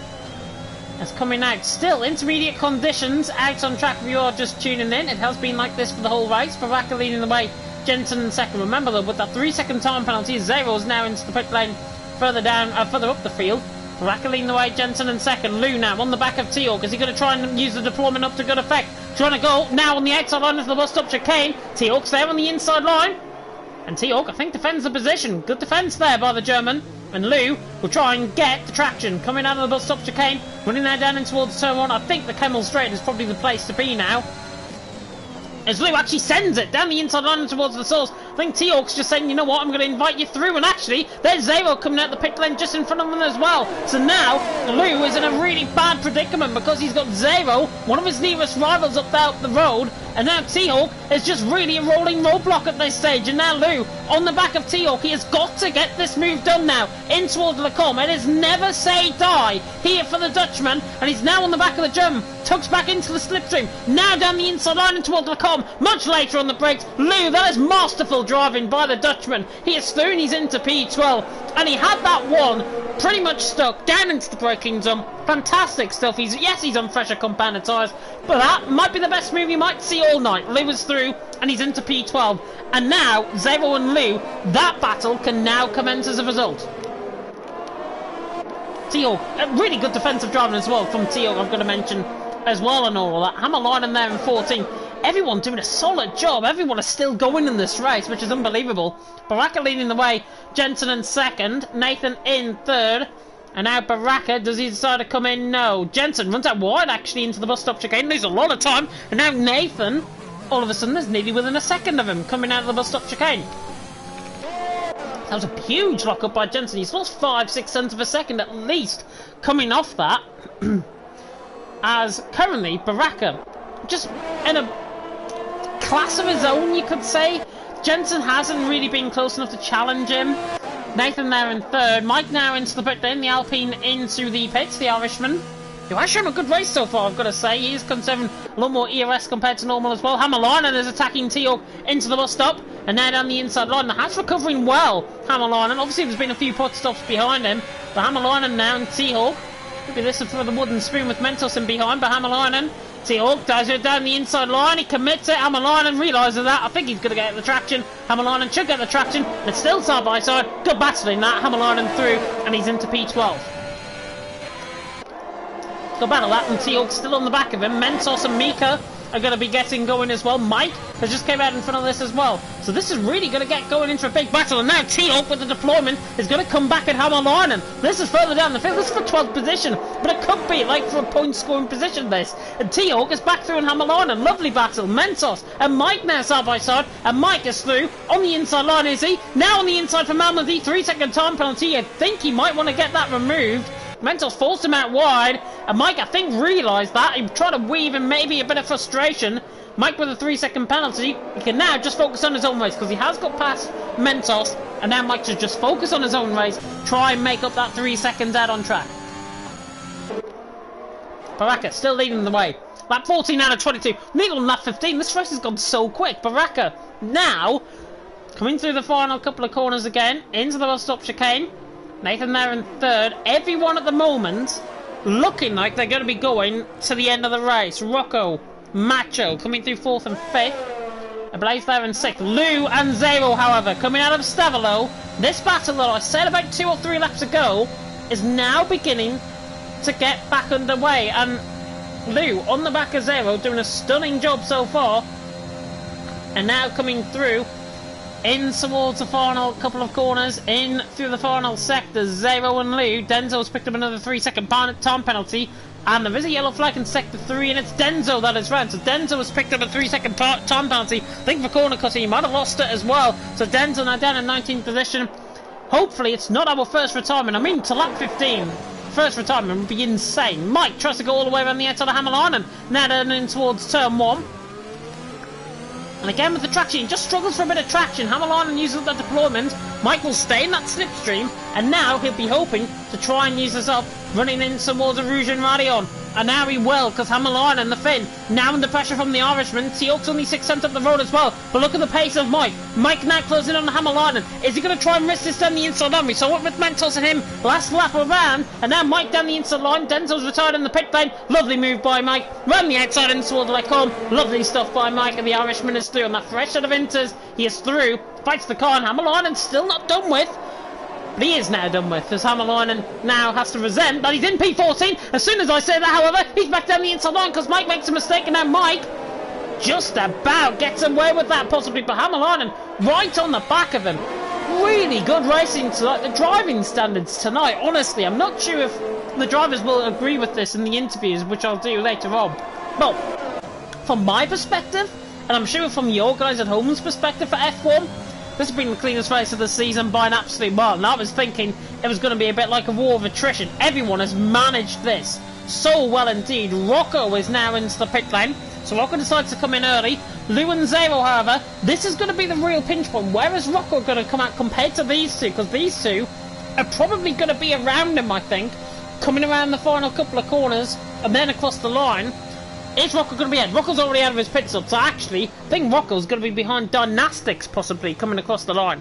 It's coming out. Still, intermediate conditions out on track if you are just tuning in. It has been like this for the whole race. Baraka leading the way, Jensen in second. Remember though, with that 3-second time penalty, Zero is now into the pit lane further up the field. Baraka leading the way, Jensen in second. Lou now on the back of Teorg. Is he going to try and use the deployment up to good effect? Trying to go now on the outside line of the bus stop chicane. Teorg's there on the inside line. And Teorg, I think, defends the position. Good defence there by the German. And Lou will try and get the traction. Coming out of the bus stop chicane, running there down in towards turn 1. I think the Kemmel Straight is probably the place to be now. As Lou actually sends it down the inside line towards the source. I think Teorg's just saying, you know what, I'm going to invite you through. And actually, there's Zero coming out the pit lane just in front of him as well. So now, Lou is in a really bad predicament because he's got Zero, one of his nearest rivals, up there up the road. And now Teorg is just really a rolling roadblock at this stage. And now Lou, on the back of Teorg, he has got to get this move done now. In towards Lacombe. It is never say die here for the Dutchman. And he's now on the back of the German. Tucks back into the slipstream. Now down the inside line and towards Lacombe. Much later on the brakes. Lou, that is masterful driving by the Dutchman. He is through and he's into P12. And he had that one pretty much stuck down into the braking zone. Fantastic stuff. He's on fresher compounded tyres, but that might be the best move you might see all night. Lou is through and he's into P12. And now, Zero and Lou, that battle can now commence as a result. Teorg, really good defensive driving as well from Teorg, I've got to mention as well, and all of that. Hammerlinen there in 14. Everyone doing a solid job. Everyone is still going in this race, which is unbelievable. Baraka leading the way, Jensen in second, Nathan in third. And now Baraka, does he decide to come in? No. Jensen runs out wide actually into the bus stop chicane, loses a lot of time. And now Nathan, all of a sudden, is nearly within a second of him coming out of the bus stop chicane. That was a huge lock-up by Jensen. He's lost 5-6 cents of a second at least coming off that. As currently, Baraka, just in a class of his own, you could say. Jensen hasn't really been close enough to challenge him. Nathan there in third. Mike now into the pit lane. The Alpine into the pits. The Irishman, who has shown a good race so far, I've got to say. He is conserving a lot more ERS compared to normal as well. Hammerlinen is attacking Teorg into the bus stop. And now down the inside line. The Hat's recovering well, Hammerlinen. Obviously, there's been a few pit stops behind him. But Hammerlinen now and Teorg. Maybe this is for the wooden spoon with Mentos in behind. But Hammerlinen, Teorg does it down the inside line. He commits it. Hammerlinen realises that. I think he's going to get the traction. Hammerlinen should get the traction. It's still side by side. Good battling that. Hammerlinen through. And he's into P12. Good battle that. And Teorg still on the back of him. Mentos and Mika are going to be getting going as well. Mike has just came out in front of this as well. So this is really going to get going into a big battle. And now Teorg with the deployment is going to come back at Hammerlinen. This is further down the field. This is for 12th position. But it could be like for a point scoring position this. And Teorg is back through in Hammerlinen. Lovely battle. Mentos and Mike now side by side. And Mike is through on the inside line, is he? Now on the inside for Malmedy. 3-second time penalty. I think he might want to get that removed. Mentos forced him out wide, and Mike, I think, realised that. He tried to weave in maybe a bit of frustration. Mike with a 3-second penalty. He can now just focus on his own race, because he has got past Mentos, and now Mike should just focus on his own race, try and make up that 3 seconds out on track. Baraka still leading the way. Lap 14 out of 22. Nearly on lap 15. This race has gone so quick. Baraka now coming through the final couple of corners again, into the bus stop chicane. Nathan there in third. Everyone at the moment looking like they're going to be going to the end of the race. Rocco, Macho coming through fourth and fifth. Blaze there in sixth. Lou and Zero, however, coming out of Stavolo. This battle that I said about 2 or 3 laps ago is now beginning to get back underway. And Lou on the back of Zero doing a stunning job so far. And now coming through in towards the final couple of corners, in through the final sectors, Zero and Lou. Denzo's picked up another 3-second time penalty, and there is a yellow flag in sector 3, and it's Denzo that is round. So Denzo has picked up a 3-second time penalty. I think for corner cutting he might have lost it as well. So Denzo now down in 19th position. Hopefully it's not our first retirement. I mean, to lap 15. First retirement would be insane. Mike tries to go all the way around the outside of Hammerlinen. Now down in towards turn 1. And again with the traction, he just struggles for a bit of traction. Hammerlinen uses the deployment. Mike will stay in that slipstream, and now he'll be hoping to try and use this up, running in towards a Rouge and Radion. And now he will, because Hammerline and the Finn now under pressure from the Irishman. T-Hawk's only 6 up the road as well. But look at the pace of Mike. Mike now closing on the Hammerline. Is he going to try and risk this down the inside line? We saw it with Mentos and him last lap around. And now Mike down the inside line. Denzel's retired in the pit lane. Lovely move by Mike. Run the outside into towards Lecombe. Lovely stuff by Mike. And the Irishman is through. And that fresh set of inters, he is through. Fights the car, and Hammerline still not done with. But he is now done with, as Hammerline now has to resent that he's in P14. As soon as I say that, however, he's back down the inside line because Mike makes a mistake, and now Mike just about gets away with that, possibly. But Hammerline right on the back of him. Really good racing tonight. The driving standards tonight, honestly, I'm not sure if the drivers will agree with this in the interviews, which I'll do later on. Well, from my perspective, and I'm sure from your guys at home's perspective for F1, this has been the cleanest race of the season by an absolute mile, and I was thinking it was going to be a bit like a war of attrition. Everyone has managed this so well indeed. Rocco is now into the pit lane, so Rocco decides to come in early. Lou and Zero, however, this is going to be the real pinch point. Where is Rocco going to come out compared to these two? Because these two are probably going to be around him, I think, coming around the final couple of corners and then across the line. Is Rocco going to be ahead? Rocco's already out of his pit stop, so actually, I think Rocco's going to be behind Dynastics, possibly, coming across the line.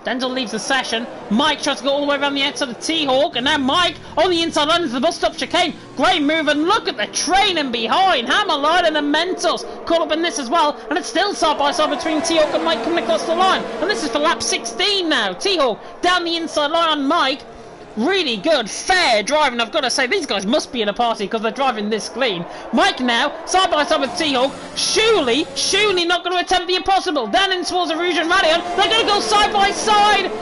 Denzel leaves the session. Mike tries to go all the way around the outside of T-Hawk, and now Mike on the inside line into the bus stop chicane. Great move, and look at the training behind. Hammerline and Mentos caught up in this as well, and it's still side by side between T-Hawk and Mike coming across the line. And this is for lap 16 now. T-Hawk down the inside line on Mike. Really good, fair driving. I've got to say, these guys must be in a party because they're driving this clean. Mike now, side by side with T-Hawk. Surely not going to attempt the impossible. Down in towards the Rouge and Radion. They're going to go side by side.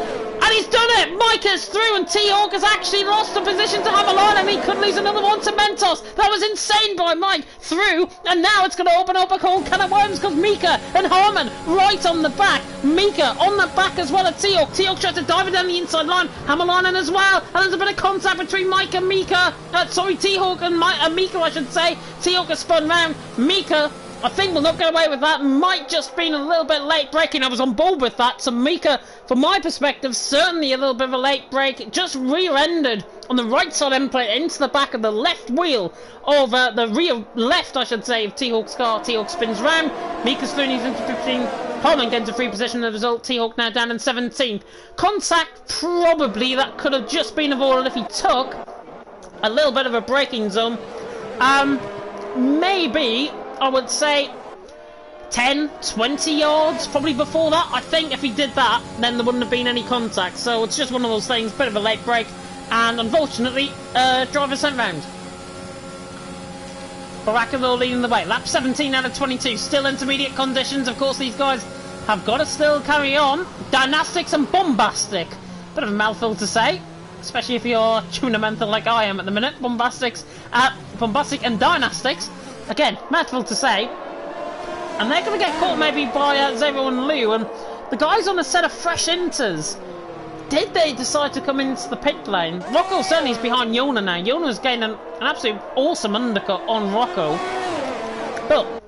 And he's done it! Mike is through, and T-Hawk has actually lost the position to Hammerline, and he could lose another one to Mentos. That was insane by Mike. Through, and now it's going to open up a whole can of worms because Mika and Harmon right on the back. Mika on the back as well at T-Hawk. T-Hawk tries to dive it down the inside line. Hammerline as well. And there's a bit of contact between Mike and Mika. T-Hawk and Mika, I should say. T-Hawk has spun round. Mika, I think we'll not get away with that. Might just been a little bit late braking. I was on board with that. So Mika, from my perspective, certainly a little bit of a late brake. Just rear-ended on the right side end plate into the back of the left wheel of the rear left, I should say, of T-Hawk's car. T-Hawk spins round. Mika's through, he's into 15. Holman gets a free position. The result, T-Hawk now down in 17th. Contact, probably, that could have just been avoided if he took a little bit of a braking zone. Maybe, I would say 10, 20 yards, probably before that. I think if he did that, then there wouldn't have been any contact. So it's just one of those things, bit of a late break. And unfortunately, driver sent round. Baracaville leading the way. Lap 17 out of 22. Still intermediate conditions. Of course, these guys have got to still carry on. Dynastics and Bombastic. Bit of a mouthful to say, especially if you're tunamental like I am at the minute. Bombastic and Dynastics. Again, mouthful to say. And they're going to get caught maybe by Zero and Lou. And the guys on a set of fresh inters. Did they decide to come into the pit lane? Rocco certainly is behind Yona now. Yona's gained an absolute awesome undercut on Rocco. But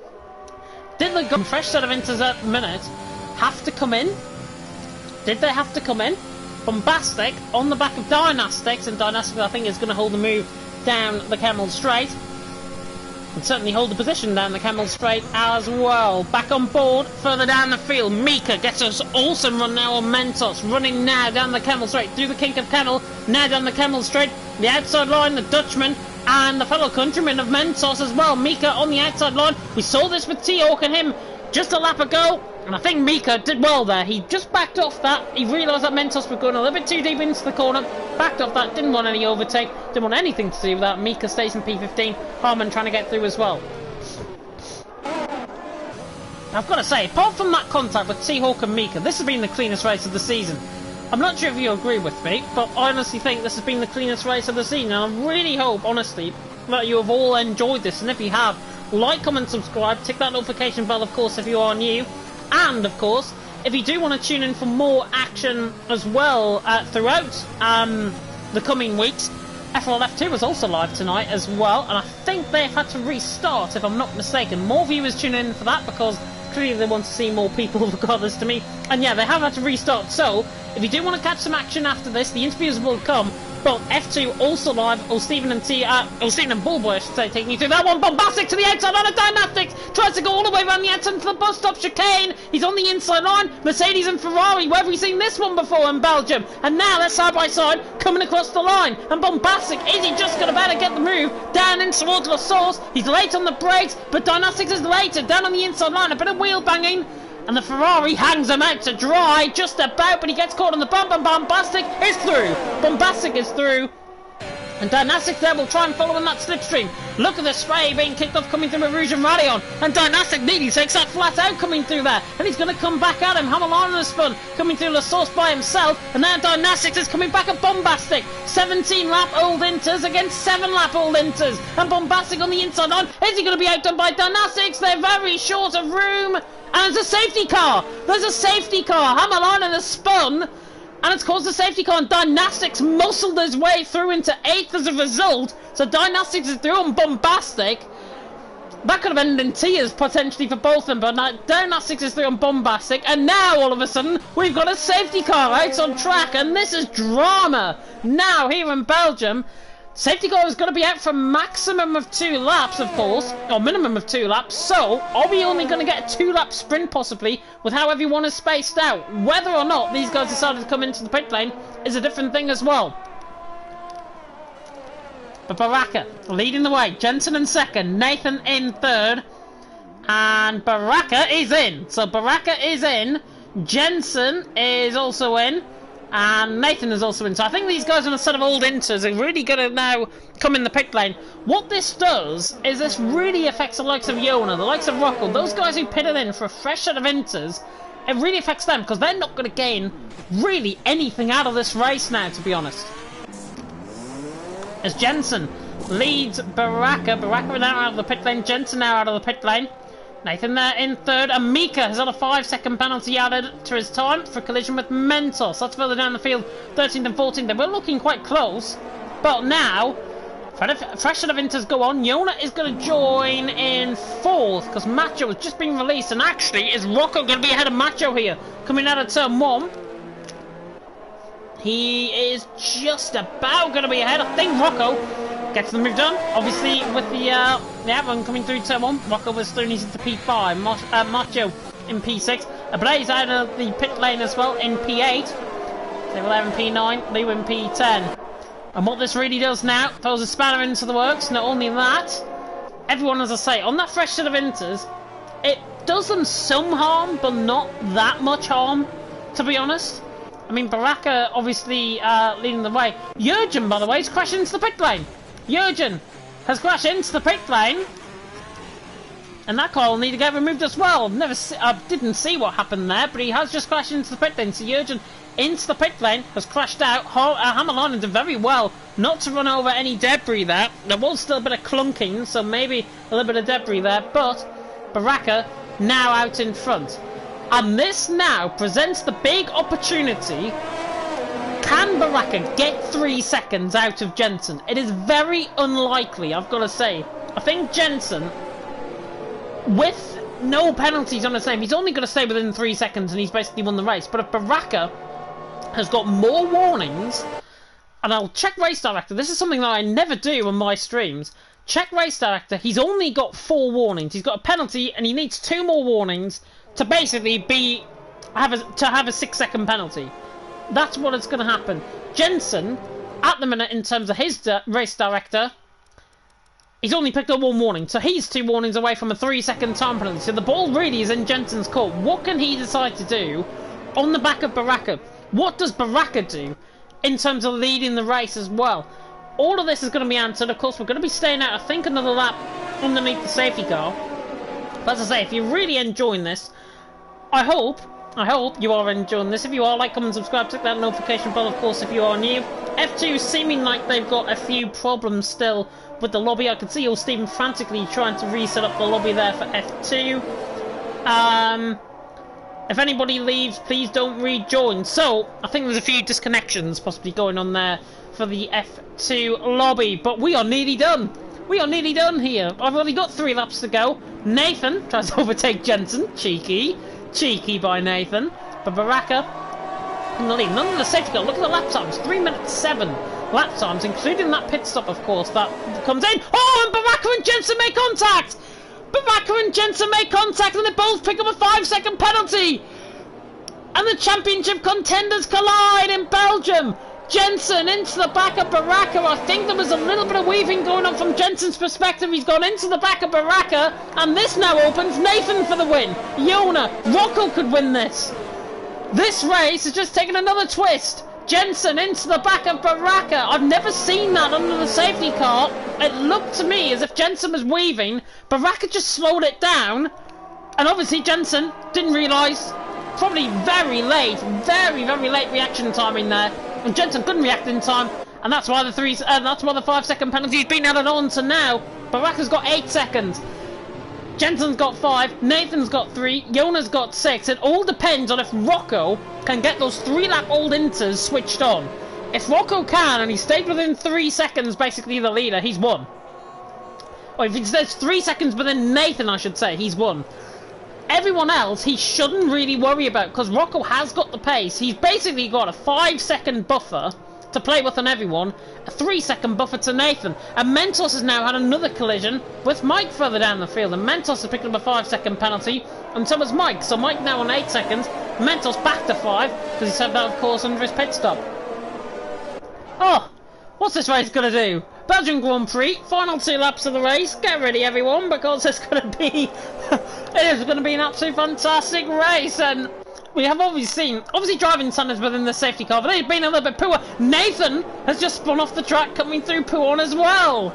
did the fresh set of inters at the minute have to come in? Did they have to come in? Bombastic on the back of Dynastics, and Dynastics I think is going to hold the move down the Camel Straight. And certainly hold the position down the Camel Straight as well. Back on board, further down the field. Mika gets us awesome run now on Mentos. Running now down the Camel Straight, through the kink of Camel, now down the Camel Straight. The outside line, the Dutchman, and the fellow countryman of Mentos as well. Mika on the outside line. We saw this with T-Hawk and him just a lap ago. And I think Mika did well there. He just backed off that. He realised that Mentos was going a little bit too deep into the corner. Backed off that. Didn't want any overtake. Didn't want anything to do with that. Mika stays in P15. Harmon trying to get through as well. I've got to say, apart from that contact with T-Hawk and Mika, this has been the cleanest race of the season. I'm not sure if you agree with me, but I honestly think this has been the cleanest race of the season. And I really hope, honestly, that you have all enjoyed this. And if you have, like, comment, subscribe. Tick that notification bell, of course, if you are new. And, of course, if you do want to tune in for more action as well throughout the coming weeks, FRL F2 was also live tonight as well, and I think they've had to restart, if I'm not mistaken. More viewers tune in for that because clearly they want to see more people, regardless to me. And yeah, they have had to restart, so if you do want to catch some action after this, the interviews will come But F2 also live, Stephen and Bullboy, I should say, taking you through that one. Bombastic to the outside line of Dynastics. Tries to go all the way around the outside to the bus stop chicane. He's on the inside line. Mercedes and Ferrari, where have we seen this one before in Belgium? And now they're side by side coming across the line. And Bombastic, is he just going to better get the move down in towards La Source? He's late on the brakes, but Dynastics is later, down on the inside line. A bit of wheel banging. And the Ferrari hangs him out to dry, just about, but he gets caught on the bump, and Bombastic is through. Bombastic is through. And Dynastic there will try and follow in that slipstream. Look at the spray being kicked off coming through with Rouge and Radion. And Dynastic nearly takes that flat out coming through there. And he's going to come back at him. Hamilton has spun coming through La Source by himself. And now Dynastic is coming back at Bombastic. 17 lap old Inters against 7 lap old Inters. And Bombastic on the inside line. Is he going to be outdone by Dynastics? They're very short of room. And there's a safety car. There's a safety car. Hamilton has spun. And it's caused a safety car, and Dynastics muscled his way through into 8th as a result. So Dynastics is through on Bombastic. That could have ended in tears, potentially, for both of them, but now Dynastics is through on Bombastic. And now, all of a sudden, we've got a safety car out on track, and this is drama. Now, here in Belgium, safety car is going to be out for a maximum of 2 laps, of course, or minimum of 2 laps. So, are we only going to get a 2-lap sprint, possibly, with how everyone is spaced out? Whether or not these guys decided to come into the pit lane is a different thing as well. But Baraka leading the way. Jensen in second, Nathan in third, and Baraka is in. So, Baraka is in, Jensen is also in, and Nathan is also in. So I think these guys on a set of old Inters are really going to now come in the pit lane. What this does is this really affects the likes of Yona, the likes of Rocco, those guys who pitted in for a fresh set of Inters. It really affects them because they're not going to gain really anything out of this race now, to be honest. As Jensen leads Baraka. Baraka now out of the pit lane. Jensen now out of the pit lane. Nathan there in third, and Mika has had a 5-second penalty added to his time for collision with Mentos. That's further down the field, 13th and 14th. They were looking quite close, but now, fresh set of Inters go on. Yona is going to join in 4th, because Macho has just been released, and actually, is Rocco going to be ahead of Macho here, coming out of turn 1? He is just about going to be ahead. I think Rocco gets the move done. Obviously, with the run coming through turn 1, Rocco was thrown into P5. Macho in P6. Ablaze out of the pit lane as well in P8. They were there in P9. Lou in P10. And what this really does now, throws a spanner into the works. Not only that, everyone, as I say, on that fresh set of Inters, it does them some harm, but not that much harm, to be honest. I mean, Baraka obviously leading the way. Jurgen, by the way, is crashing into the pit lane. Jurgen has crashed into the pit lane, and that car will need to get removed as well. I didn't see what happened there, but he has just crashed into the pit lane. So Jurgen into the pit lane has crashed out. Hamilton did very well not to run over any debris there. There was still a bit of clunking, so maybe a little bit of debris there, but Baraka now out in front. And this now presents the big opportunity. Can Baraka get 3 seconds out of Jensen? It is very unlikely, I've got to say. I think Jensen, with no penalties on his name, he's only going to stay within 3 seconds and he's basically won the race. But if Baraka has got more warnings, and I'll check Race Director, this is something that I never do on my streams. Check Race Director, he's only got 4 warnings. He's got a penalty and he needs 2 more warnings to basically have a 6-second penalty. That's what is going to happen. Jensen, at the minute, in terms of his race director, he's only picked up 1 warning, so he's 2 warnings away from a 3-second time penalty. So the ball really is in Jensen's court. What can he decide to do on the back of Baraka? What does Baraka do in terms of leading the race as well? All of this is going to be answered. Of course, we're going to be staying out, I think, another lap underneath the safety car. But as I say, if you're really enjoying this, I hope you are enjoying this. If you are, like, comment, subscribe, click that notification bell, of course, if you are new. F2 seeming like they've got a few problems still with the lobby. I can see old Stephen frantically trying to reset up the lobby there for F2. If anybody leaves, please don't rejoin. So, I think there's a few disconnections possibly going on there for the F2 lobby. But we are nearly done. We are nearly done here. I've only got 3 laps to go. Nathan tries to overtake Jensen. Cheeky by Nathan. But Baraka in the lead. None of the safety car. Look at the lap times. 3 minutes 7. lap times, including that pit stop, of course, that comes in. Oh, and Baraka and Jensen make contact! Baraka and Jensen make contact, and they both pick up a 5-second penalty! And the championship contenders collide in Belgium! Jensen into the back of Baraka. I think there was a little bit of weaving going on from Jensen's perspective. He's gone into the back of Baraka, and this now opens Nathan for the win. Jona, Rocco could win this. This race has just taken another twist. Jensen into the back of Baraka. I've never seen that under the safety car. It looked to me as if Jensen was weaving. Baraka just slowed it down, and obviously Jensen didn't realise. Probably very late reaction time in there. And Jensen couldn't react in time, and that's why the 5-second penalty's been added on to now. Baraka's got 8 seconds. Jensen's got 5, Nathan's got 3, Jona's got 6. It all depends on if Rocco can get those 3-lap-old inters switched on. If Rocco can, and he stayed within 3 seconds, basically the leader, he's won. Or if he stays 3 seconds within Nathan, I should say, he's won. Everyone else, he shouldn't really worry about, because Rocco has got the pace. He's basically got a 5-second buffer to play with on everyone, a 3-second buffer to Nathan. And Mentos has now had another collision with Mike further down the field, and Mentos has picked up a 5-second penalty, and so has Mike. So Mike now on 8 seconds, Mentos back to 5, because he said that, of course, under his pit stop. Oh, what's this race going to do? Belgian Grand Prix, final 2 laps of the race. Get ready, everyone, because it's going to be... it is going to be an absolutely fantastic race, and we have obviously driving standards within the safety car, but they've been a little bit poor. Nathan has just spun off the track coming through Pouon as well.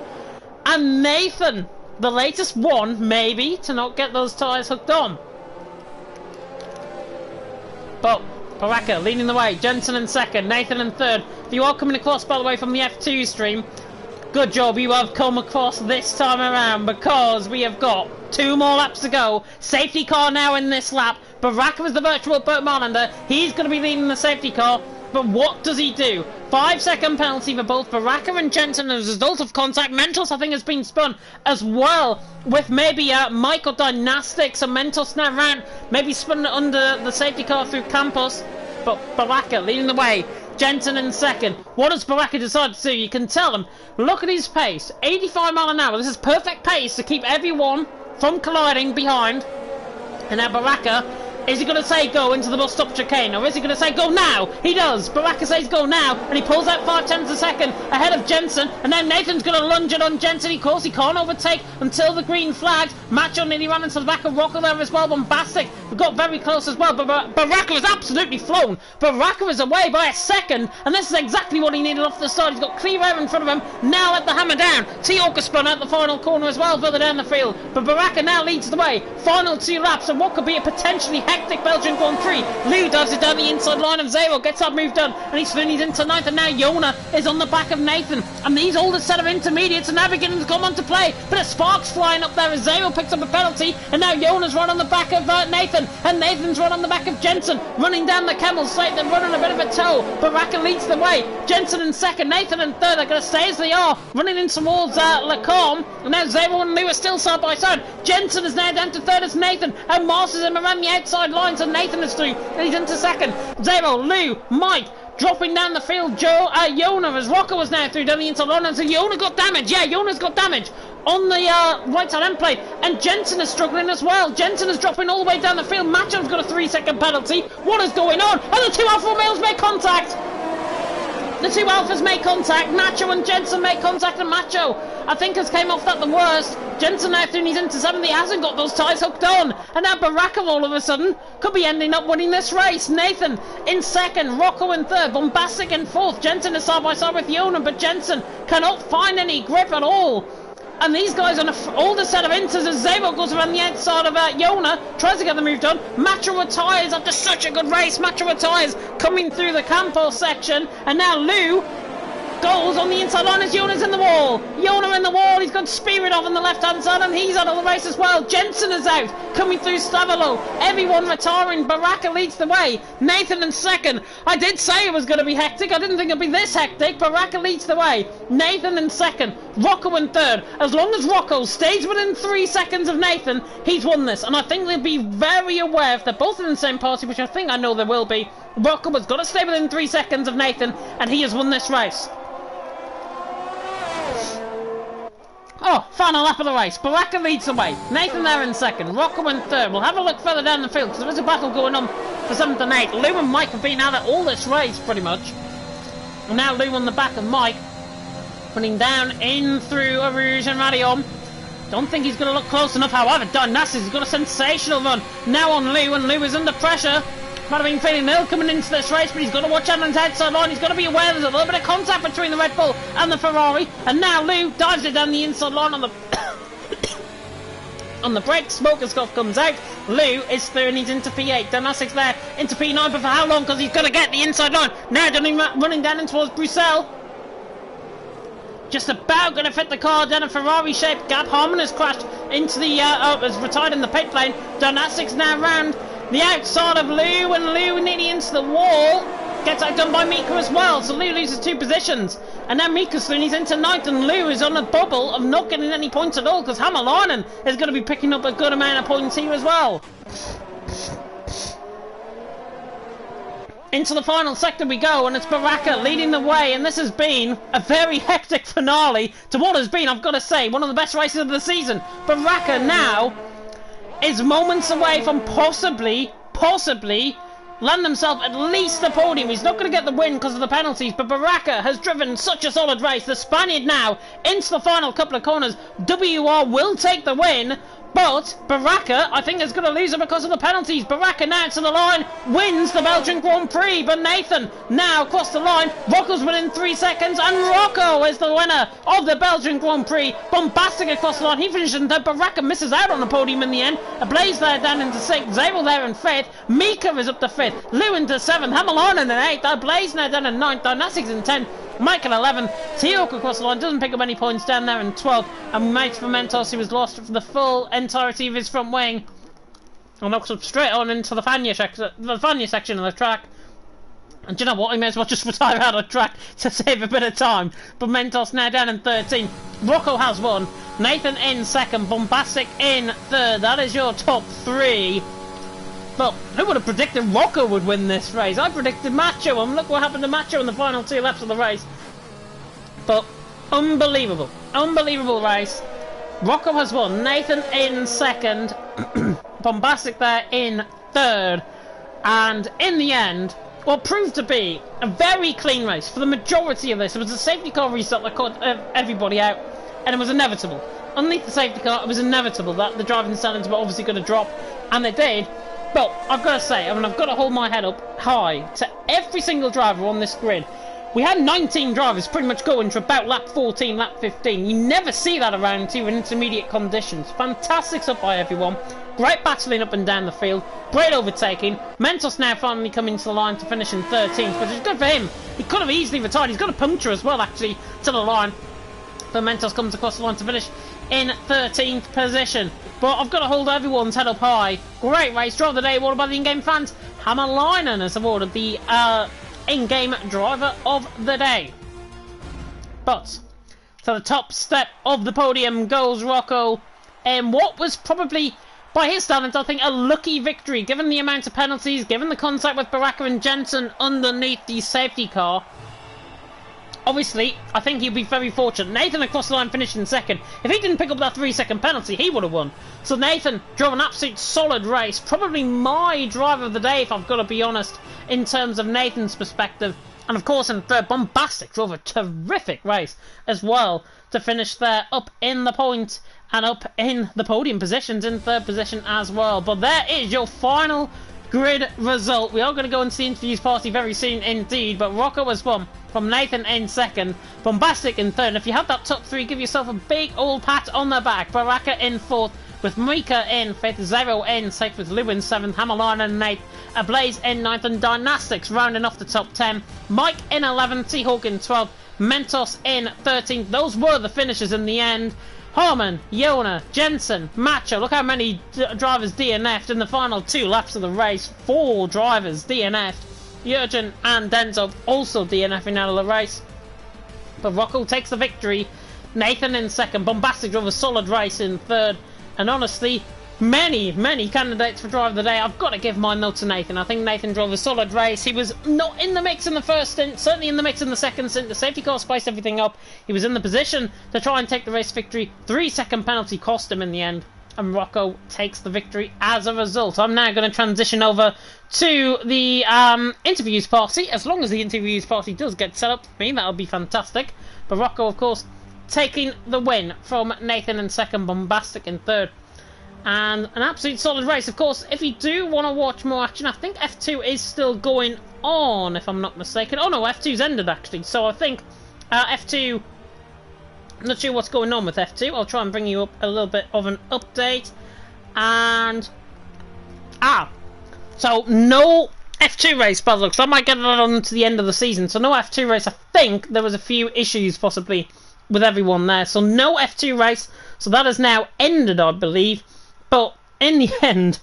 And Nathan, the latest one, maybe, to not get those tyres hooked on. But Baraka leading the way, Jensen in second, Nathan in third. If you are coming across, by the way, from the F2 stream, good job you have come across this time around, because we have got 2 more laps to go. Safety car now in this lap. Baraka is the virtual Bert Marlander. He's going to be leading the safety car. But what does he do? 5-second penalty for both Baraka and Jensen as a result of contact. Mentos, I think, has been spun as well with maybe Michael Dynastics. And Mentos now round, maybe spun under the safety car through Campos. But Baraka leading the way. Jensen in second. What does Baraka decide to do? You can tell him. Look at his pace. 85 miles an hour. This is perfect pace to keep everyone from colliding behind. And now Baraka, is he going to say go into the bus stop chicane, or is he going to say go now? He does. Baraka says go now, and he pulls out 5/10 a second ahead of Jensen, and now Nathan's going to lunge it on Jensen. Of course, he can't overtake until the green flags. Macho nearly ran into the back of Rocco there as well. Bombastic got very close as well, but Baraka was absolutely flown. Baraka is away by a second, and this is exactly what he needed off the start. He's got clear air in front of him. Now let the hammer down. T-Orca spun out the final corner as well, further down the field, but Baraka now leads the way. Final 2 laps, and what could be a potentially hectic Belgian Grand Prix. Lou dives it down the inside line of Zero, gets that move done, and he's finished into 9th, and now Jona is on the back of Nathan, and these older set of intermediates are now beginning to come onto play, but a spark's flying up there as Zero picks up a penalty, and now Jona's run on the back of Nathan, and Nathan's run on the back of Jensen, running down the Camel Slate, they're running a bit of a toe. Baraka leads the way, Jensen in second, Nathan in third. They're going to stay as they are, running in towards Lacombe, and now Zero and Lou are still side by side. Jensen is now down to third as Nathan, and Masters him around the outside lines, and Nathan is through, and he's into second. Zero, Lou, Mike, dropping down the field. Jona as Rocco is now through down the inside line, and so Jona got damage. Yeah, Jona's got damage on the right side end plate, and Jensen is struggling as well. Jensen is dropping all the way down the field. Macho's got a 3-second penalty. What is going on? And the 2 Alfa Romeos make contact. The 2 Alphas make contact. Macho and Jensen make contact, and Macho, I think, has came off that the worst. Jensen now through, he's into 7th. He hasn't got those tyres hooked on. And now Baraka all of a sudden could be ending up winning this race. Nathan in second, Rocco in third, Bombastic in fourth. Jensen is side by side with Jona, but Jensen cannot find any grip at all. And these guys on an older set of inters as Zabo goes around the outside of Jona, tries to get the move done. Macho retires after such a good race. Macho retires coming through the Campos section, and now Lou goes on the inside line as Jona's in the wall. Jona in the wall, he's got Spirit off on the left hand side, and he's out of the race as well. Jensen is out, coming through Stavalo. Everyone retiring. Baraka leads the way. Nathan in second. I did say it was going to be hectic. I didn't think it'd be this hectic. Baraka leads the way. Nathan in second. Rocco in third. As long as Rocco stays within 3 seconds of Nathan, he's won this. And I think they'll be very aware if they're both in the same party, which I know there will be. Rocco has got to stay within 3 seconds of Nathan, and he has won this race. Oh, final lap of the race. Baraka leads the way. Nathan there in second. Rocco in third. We'll have a look further down the field because there is a battle going on for 7th and 8th. Lou and Mike have been at it all this race, pretty much. And now Lou on the back of Mike. Running down in through Rouge and Radion. Don't think he's going to look close enough. However, Darnassus has got a sensational run. Now on Lou, and Lou is under pressure. Might have been feeling ill coming into this race, but he's got to watch out on his outside line. He's got to be aware there's a little bit of contact between the Red Bull and the Ferrari. And now Lou dives it down the inside line on the on the brake. Smoker scuff comes out. Lou is through and he's into P8. Darnassus there into P9, but for how long? Because he's got to get the inside line. Now running down in towards Bruxelles. Just about going to fit the car down a Ferrari-shaped gap. Harmon has crashed into the, has retired in the pit lane. Darnassus now round the outside of Lou, and Lou nearly into the wall. Gets outdone by Mika as well, so Lou loses 2 positions. And now Mika soon he's into 9th, and Lou is on a bubble of not getting any points at all, because Hamalainen is going to be picking up a good amount of points here as well. Into the final sector we go, and it's Baraka leading the way, and this has been a very hectic finale to what has been, I've got to say, one of the best races of the season. Baraka now is moments away from possibly land himself at least the podium. He's not going to get the win because of the penalties, but Baraka has driven such a solid race. The Spaniard now into the final couple of corners. WR will take the win, but Baraka, I think, is going to lose it because of the penalties. Baraka now to the line, wins the Belgian Grand Prix, but Nathan now across the line. Rocco's within 3 seconds, and Rocco is the winner of the Belgian Grand Prix. Bombastic across the line. He finishes in third. Baraka misses out on the podium in the end. Ablaze there down into 6th. Zabel there in 5th. Mika is up to 5th. Lou into 7th. Hamalainen in 8th. Ablaze now down in 9th. Darnassus in 10th. Mike at 11, Teok across the line, doesn't pick up any points down there in 12th, and Max Mentos, who was lost for the full entirety of his front wing, and knocks up straight on into the Fania section of the track. And do you know what, he may as well just retire out of the track to save a bit of time. But Mentos now down in 13th, Rocco has won, Nathan in 2nd, Bombastic in 3rd, that is your top 3. Well, who would have predicted Rocco would win this race? I predicted Macho, and look what happened to Macho in the final 2 laps of the race. But, unbelievable. Unbelievable race. Rocco has won. Nathan in 2nd. Bombastic there in 3rd. And, in the end, what proved to be a very clean race. For the majority of this, it was a safety car restart that caught everybody out. And it was inevitable. Underneath the safety car, it was inevitable that the driving standards were obviously going to drop. And they did. But I've got to say, I've got to hold my head up high to every single driver on this grid. We had 19 drivers pretty much going to about lap 14, lap 15. You never see that around here in intermediate conditions. Fantastic stuff by everyone. Great battling up and down the field. Great overtaking. Mentos now finally coming to the line to finish in 13th, which is good for him. He could have easily retired. He's got a puncture as well, actually, to the line. But Mentos comes across the line to finish in 13th position. But I've got to hold everyone's head up high. Great race. Driver of the day awarded by the in-game fans. Hamalainen is awarded the in-game driver of the day. But to the top step of the podium goes Rocco. And what was probably, by his standards, I think, a lucky victory, given the amount of penalties, given the contact with Baraka and Jensen underneath the safety car. Obviously, I think he'd be very fortunate. Nathan across the line finished in 2nd. If he didn't pick up that 3-second penalty, he would have won. So Nathan drove an absolute solid race. Probably my driver of the day, if I've got to be honest, in terms of Nathan's perspective. And of course, in 3rd, Bombastic drove a terrific race as well to finish there up in the point and up in the podium positions in 3rd position as well. But there is your final grid result. We are going to go into the interviews party very soon indeed, but Rocco has won from Nathan in 2nd, Bombastic in 3rd. If you have that top 3, give yourself a big old pat on the back. Baraka in 4th, with Mika in 5th, Zero in 6th, with Lou in 7th, Hamalainen in 8th, Ablaze in 9th, and Dynastics rounding off the top 10. Mike in 11th, T-Hawk in 12th, Mentos in 13th. Those were the finishes in the end. Harmon, Yona, Jensen, Macho. Look how many drivers DNF'd in the final 2 laps of the race. 4 drivers DNF'd. Jurgen and Denzo also DNFing out of the race. But Rocco takes the victory. Nathan in 2nd. Bombastic drove a solid race in 3rd. And honestly, many candidates for driver of the day. I've got to give mine though to Nathan. I think Nathan drove a solid race. He was not in the mix in the first stint, certainly in the mix in the second stint. The safety car spiced everything up. He was in the position to try and take the race victory. 3-second penalty cost him in the end, and Rocco takes the victory as a result. I'm now going to transition over to the interviews party. As long as the interviews party does get set up for me, that'll be fantastic. But Rocco, of course, taking the win from Nathan in second, Bombastic in third. And an absolute solid race. Of course, if you do want to watch more action, I think F2 is still going on, if I'm not mistaken. Oh no, F2's ended actually. So I think F2... I'm not sure what's going on with F2. I'll try and bring you up a little bit of an update. And... so no F2 race, by the looks. I might get that on to the end of the season. So no F2 race. I think there was a few issues possibly with everyone there. So no F2 race. So that has now ended, I believe. But in the end,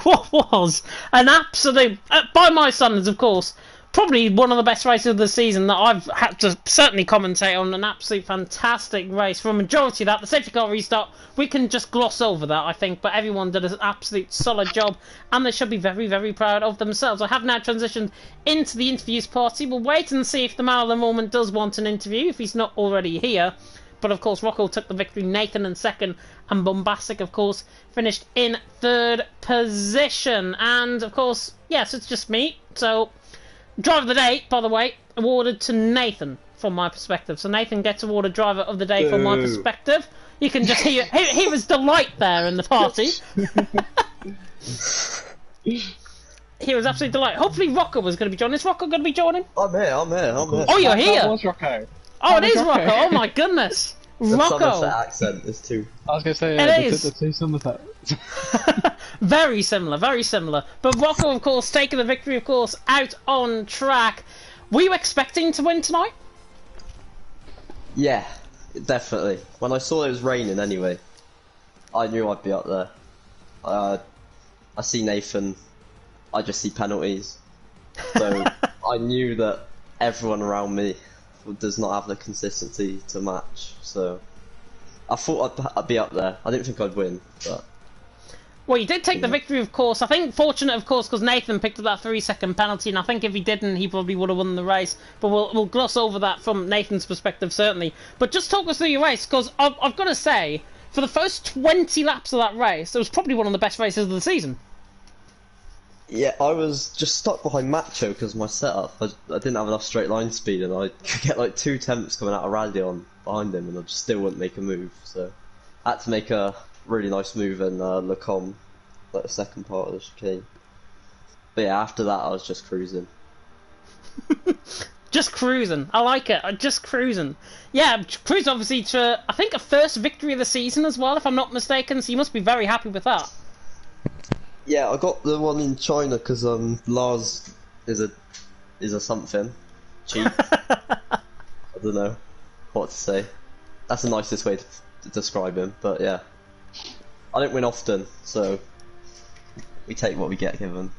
what was an absolute... by my standards, of course... probably one of the best races of the season that I've had to certainly commentate on. An absolute fantastic race. For a majority of that, the safety car restart, we can just gloss over that, I think. But everyone did an absolute solid job, and they should be very proud of themselves. I have now transitioned into the interviews party. We'll wait and see if the man of the moment does want an interview, if he's not already here. But of course, Rocco took the victory, Nathan in second, and Bombastic, of course, finished in third position. And of course, yes, it's just me, so... Driver of the day, by the way, awarded to Nathan, from my perspective. So Nathan gets awarded Driver of the Day from my perspective. You can just hear his delight there in the party. He was absolutely delighted. Hopefully Rocco was going to be joining. Is Rocco going to be joining? I'm here. Oh, you're here? That was Rocco. Oh, it is Rocco. Oh my goodness. Rocco. The Somerset accent is too. I was going to say, the two Somerset. Very similar. But Rocco, of course, taking the victory, of course, out on track. Were you expecting to win tonight? Yeah, definitely. When I saw it was raining anyway, I knew I'd be up there. I see Nathan, I just see penalties. So I knew that everyone around me does not have the consistency to match. So I thought I'd be up there. I didn't think I'd win, but... Well, you did take the victory, of course. I think fortunate, of course, because Nathan picked up that 3-second penalty, and I think if he didn't, he probably would have won the race. But we'll gloss over that from Nathan's perspective, certainly. But just talk us through your race, because I've got to say, for the first 20 laps of that race, it was probably one of the best races of the season. Yeah, I was just stuck behind Macho because my setup, I didn't have enough straight line speed, and I could get like 2 attempts coming out of rally on behind him, and I just still wouldn't make a move. So I had to make a really nice move in Lacombe, like the second part of the chicane. But yeah, after that I was just cruising. Just cruising. I like it. Just cruising. Yeah, cruising obviously to, I think, a first victory of the season as well, if I'm not mistaken, so you must be very happy with that. Yeah, I got the one in China because Lars is a something. Cheap. I don't know what to say. That's the nicest way to describe him, but yeah. I don't win often, so we take what we get given.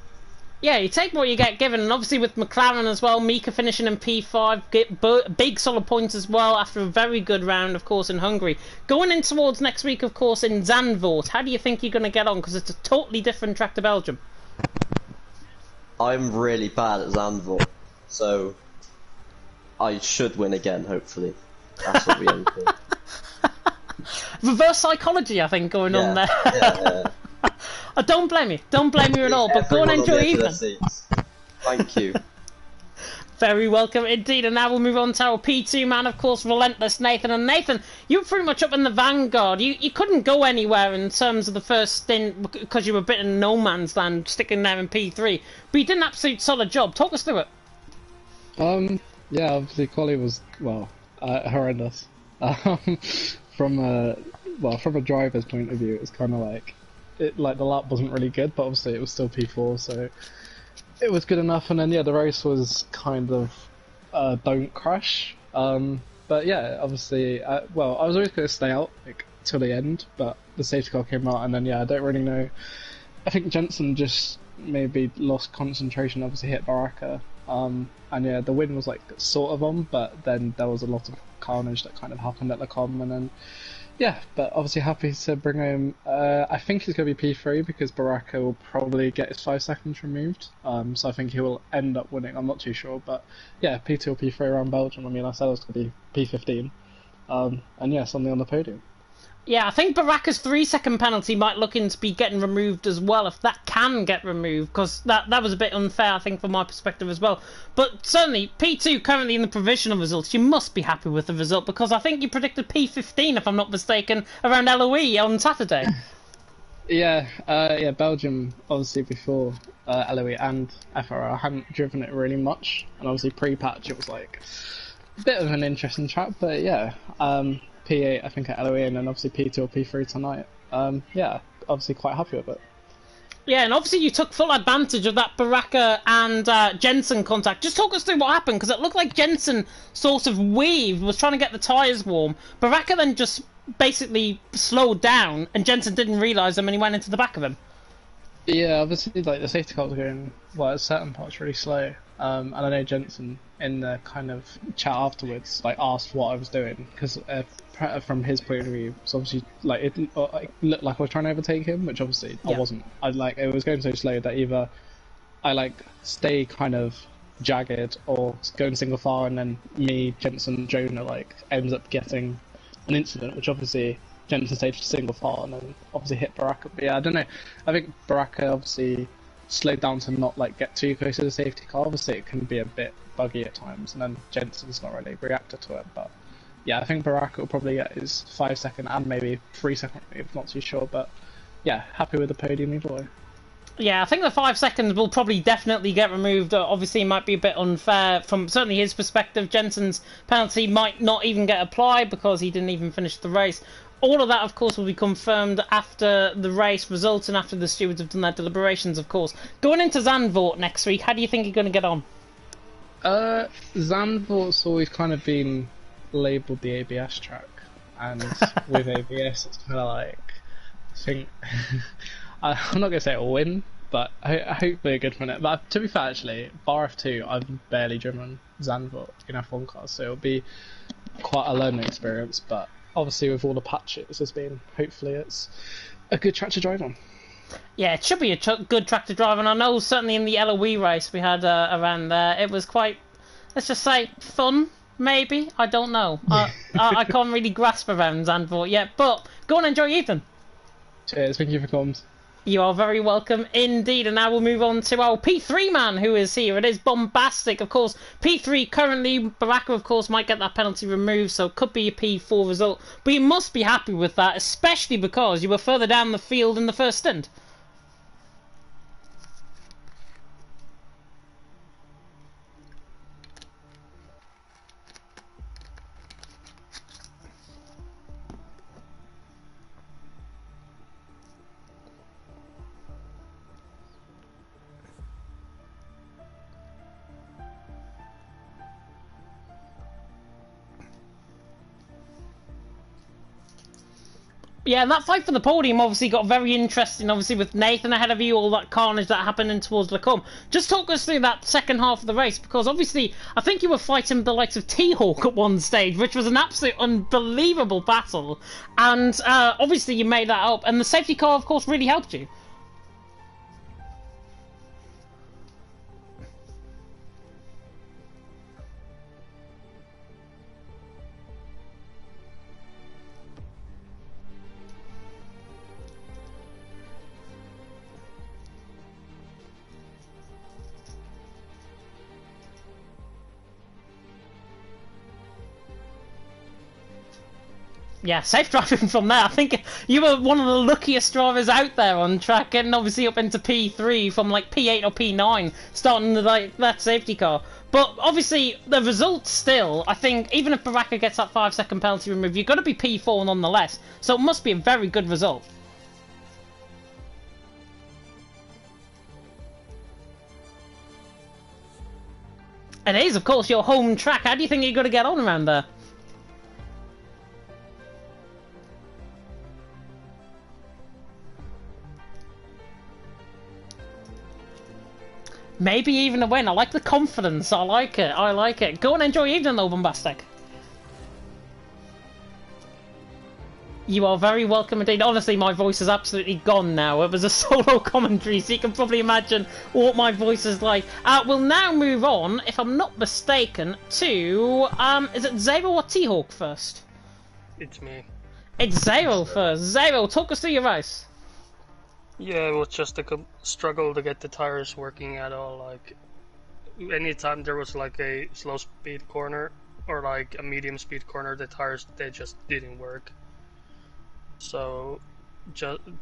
Yeah, you take what you get given, and obviously with McLaren as well, Mika finishing in P5, get big solid points as well after a very good round, of course, in Hungary. Going in towards next week, of course, in Zandvoort, how do you think you're going to get on? Because it's a totally different track to Belgium. I'm really bad at Zandvoort, so I should win again, hopefully. That's what we aim for. Reverse psychology, I think, going on there. Yeah. I don't blame you. Don't blame you at all. But go and enjoy evening. Thank you. Very welcome indeed. And now we'll move on to our P2 man, of course, Relentless Nathan. And Nathan, you were pretty much up in the vanguard. You couldn't go anywhere in terms of the first stint because you were a bit in no man's land, sticking there in P3. But you did an absolute solid job. Talk us through it. Yeah, obviously quali was, well, horrendous. From a driver's point of view, it was kind of like, the lap wasn't really good, but obviously it was still P4, so it was good enough. And then yeah, the race was kind of don't crash. But yeah, obviously, I was always going to stay out till the end, but the safety car came out, and then yeah, I don't really know. I think Jensen just maybe lost concentration. Obviously hit Baraka, and yeah, the win was sort of on, but then there was a lot of carnage that kind of happened at the com, and then Yeah, but obviously happy to bring home. I think he's going to be P3 because Baraka will probably get his 5 seconds removed. So I think he will end up winning. I'm not too sure, but yeah, P2 or P3 around Belgium. I mean, I said it was going to be P15, and yeah, something on the podium. Yeah, I think Baraka's 3-second penalty might look into be getting removed as well, if that can get removed, because that was a bit unfair, I think, from my perspective as well. But certainly, P2 currently in the provisional results, you must be happy with the result, because I think you predicted P15, if I'm not mistaken, around LOE on Saturday. Yeah, Belgium, obviously before LOE and FRL, I hadn't driven it really much, and obviously pre-patch it was like a bit of an interesting track, but yeah, P8 I think at LOE, and then obviously P2 or P3 tonight. Yeah, obviously quite happy with it. Yeah, and obviously you took full advantage of that Baraka and Jensen contact. Just talk us through what happened, because it looked like Jensen sort of weaved, was trying to get the tyres warm. Baraka then just basically slowed down, and Jensen didn't realise him, and he went into the back of him. Yeah, obviously, like the safety car was going well at certain parts really slow, and I know Jensen in the kind of chat afterwards like asked what I was doing, because from his point of view, so obviously like it looked like I was trying to overtake him, which obviously I wasn't. It was going so slow that either I like stay kind of jagged or go in single file, and then me, Jensen, Jonah like ends up getting an incident, which obviously Jensen staged single file and then obviously hit Baraka. But yeah, I don't know. I think Baraka obviously slowed down to not like get too close to the safety car. Obviously it can be a bit buggy at times, and then Jensen's not really reacted to it. But yeah, I think Baraka will probably get his 5-second and maybe 3-second move, not too sure. But yeah, happy with the podium either way. Yeah, I think the 5 seconds will probably definitely get removed. Obviously, it might be a bit unfair from certainly his perspective. Jensen's penalty might not even get applied because he didn't even finish the race. All of that, of course, will be confirmed after the race results and after the stewards have done their deliberations, of course. Going into Zandvoort next week, how do you think you're going to get on? Zandvoort's always kind of been labelled the ABS track, and with ABS, it's kind of like, I think... I'm not going to say it'll win, but hopefully a good for it. But to be fair, actually, bar F2, I've barely driven Zandvoort in F1 cars, so it'll be quite a learning experience. But obviously, with all the patches, hopefully it's a good track to drive on. Yeah, it should be a good track to drive on. I know certainly in the LOE race we had around there, it was quite, let's just say, fun, maybe? I don't know. I can't really grasp around Zandvoort yet, but go and enjoy Ethan. Cheers, thank you for coming. You are very welcome indeed, and now we'll move on to our P3 man who is here. It is Bombastic, of course. P3 currently, Baraka, of course, might get that penalty removed, so it could be a P4 result. But you must be happy with that, especially because you were further down the field in the first stint. Yeah, that fight for the podium obviously got very interesting, obviously with Nathan ahead of you, all that carnage that happened in towards Lacombe. Just talk us through that second half of the race, because obviously I think you were fighting the likes of T-Hawk at one stage, which was an absolute unbelievable battle, and obviously you made that up, and the safety car of course really helped you. Yeah, safe driving from there. I think you were one of the luckiest drivers out there on track, getting obviously up into P3 from like P8 or P9, starting the, like that safety car. But obviously, the results still, I think, even if Baraka gets that 5-second penalty removed, you've got to be P4 nonetheless. So it must be a very good result. It is, of course, your home track. How do you think you're going to get on around there? Maybe even a win. I like the confidence. I like it. I like it. Go and enjoy your evening though, Bombastic. You are very welcome indeed. Honestly, my voice is absolutely gone now. It was a solo commentary, so you can probably imagine what my voice is like. We'll now move on, if I'm not mistaken, to... is it Zero or T-Hawk first? It's me. It's Zero first. Zero, talk us through your race. Yeah, it was just a struggle to get the tires working at all. Like, anytime there was like a slow speed corner or like a medium speed corner, the tires, they just didn't work. So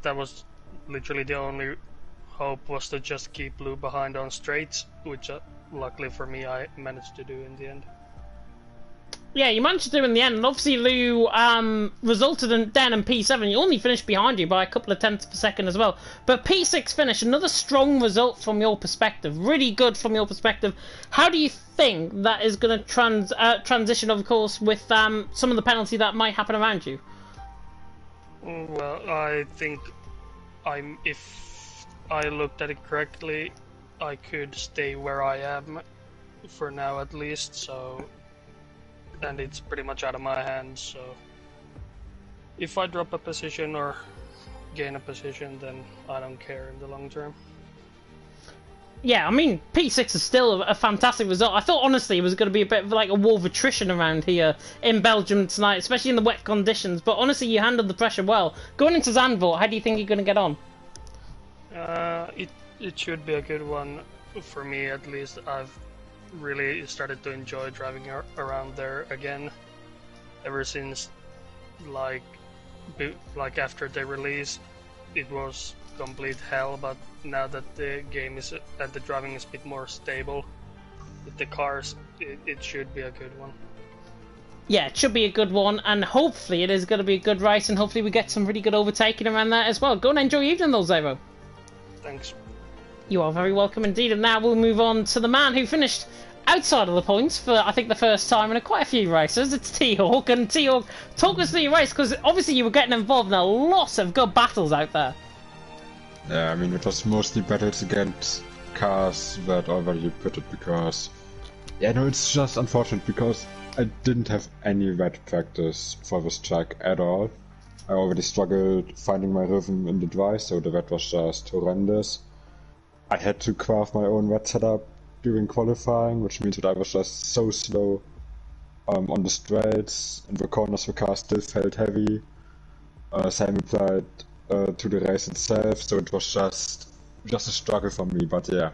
that was literally the only hope, was to just keep Lou behind on straights, which luckily for me I managed to do in the end. Yeah, you managed to do in the end, and obviously Lou resulted in down in P7. You only finished behind you by a couple of tenths per second as well. But P6 finish, another strong result from your perspective. Really good from your perspective. How do you think that is going to transition, of course, with some of the penalty that might happen around you? Well, I think if I looked at it correctly, I could stay where I am for now at least, so, and it's pretty much out of my hands, so if I drop a position or gain a position, then I don't care in the long term. Yeah, I mean, P6 is still a fantastic result. I thought, honestly, it was going to be a bit of like a war of attrition around here in Belgium tonight, especially in the wet conditions. But honestly, you handled the pressure well. Going into Zandvoort, how do you think you're going to get on? It should be a good one for me, at least. I've really started to enjoy driving around there again, ever since like after the release. It was complete hell, but now that the game is and the driving is a bit more stable with the cars, it should be a good one. Yeah, it should be a good one, and hopefully it is going to be a good race, and hopefully we get some really good overtaking around there as well. Go and enjoy your evening though, Zero. Thanks. You are very welcome indeed, and now we'll move on to the man who finished outside of the points for, I think, the first time in quite a few races. It's T-Hawk, and T-Hawk, talk us through your race, because obviously you were getting involved in a lot of good battles out there. Yeah, I mean, it was mostly battles against cars that already pitted because... Yeah, no, it's just unfortunate because I didn't have any wet practice for this track at all. I already struggled finding my rhythm in the dry, so the wet was just horrendous. I had to craft my own wet setup during qualifying, which means that I was just so slow on the straights, and the corners the car still felt heavy. Same applied to the race itself, so it was just a struggle for me, but yeah.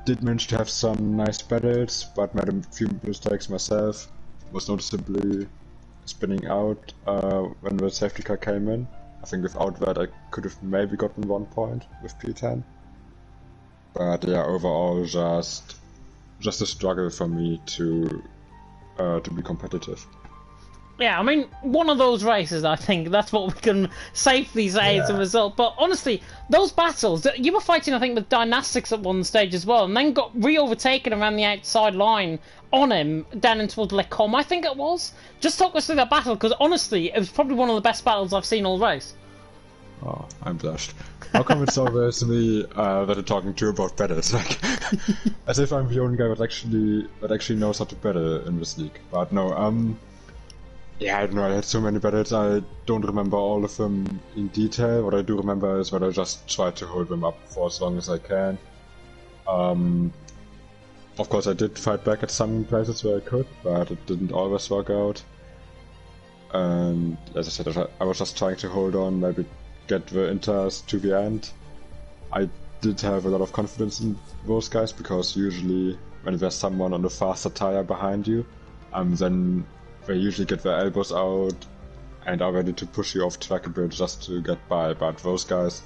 Did manage to have some nice battles, but made a few mistakes myself. Was noticeably spinning out when the safety car came in. I think without that I could have maybe gotten 1 point with P10. But yeah, overall just a struggle for me to be competitive. Yeah, I mean, one of those races, I think, that's what we can safely say as a result. But honestly, those battles, you were fighting, I think, with Dynastics at one stage as well, and then got re-overtaken around the outside line on him, down in towards Le Com, I think it was. Just talk us through that battle, because honestly, it was probably one of the best battles I've seen all race. Oh, I'm blushed. How come it's always me that I'm talking to about battles? Like, as if I'm the only guy that actually knows how to battle in this league. But no, yeah, I don't know, I had so many battles, I don't remember all of them in detail. What I do remember is that I just tried to hold them up for as long as I can. Of course I did fight back at some places where I could, but it didn't always work out. And as I said, I was just trying to hold on, maybe get the inters to the end. I did have a lot of confidence in those guys, because usually when there's someone on the faster tire behind you, then they usually get their elbows out and are ready to push you off track a bit just to get by. But those guys,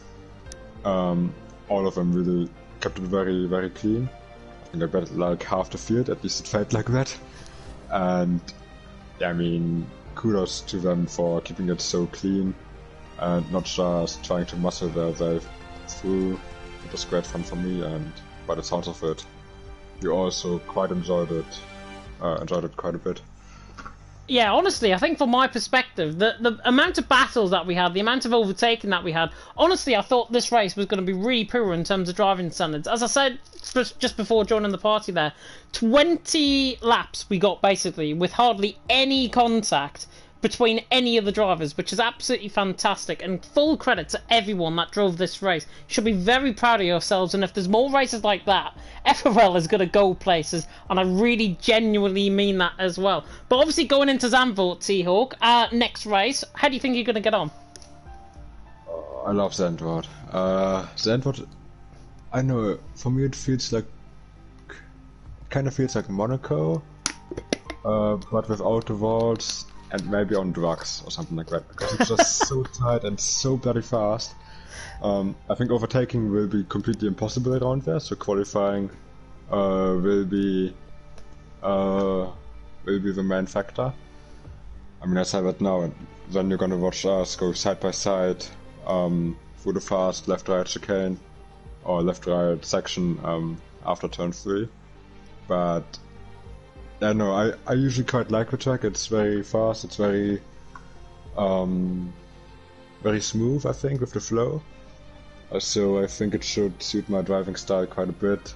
all of them really kept it very, very clean. I think I bet like half the field, at least it felt like that. And yeah, I mean, kudos to them for keeping it so clean and not just trying to muscle their way through. It was great fun for me, and by the sounds of it, you also quite enjoyed it quite a bit. Yeah, honestly, I think from my perspective, the amount of battles that we had, the amount of overtaking that we had, honestly, I thought this race was going to be really poor in terms of driving standards. As I said just before joining the party there, 20 laps we got basically with hardly any contact between any of the drivers, which is absolutely fantastic, and full credit to everyone that drove this race. You should be very proud of yourselves, and if there's more races like that, FRL is going to go places, and I really genuinely mean that as well. But obviously going into Zandvoort, T-Hawk, next race, how do you think you're going to get on? I love Zandvoort. Zandvoort, I know, for me it feels like, kind of feels like Monaco, but without the walls and maybe on drugs or something like that, because it's just so tight and so bloody fast. I think overtaking will be completely impossible around there, so qualifying will be the main factor. I mean, I say that now, and then you're gonna watch us go side by side through the fast left-right chicane or left-right section after turn 3. But I don't know, I usually quite like the track. It's very fast, it's very very smooth, I think, with the flow. So I think it should suit my driving style quite a bit.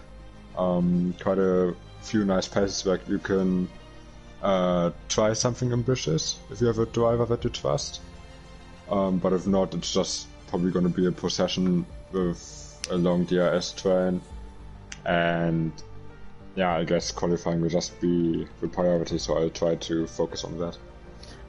Quite a few nice passes where you can try something ambitious if you have a driver that you trust. But if not, it's just probably going to be a procession with a long DRS train, and yeah, I guess qualifying will just be the priority, so I'll try to focus on that.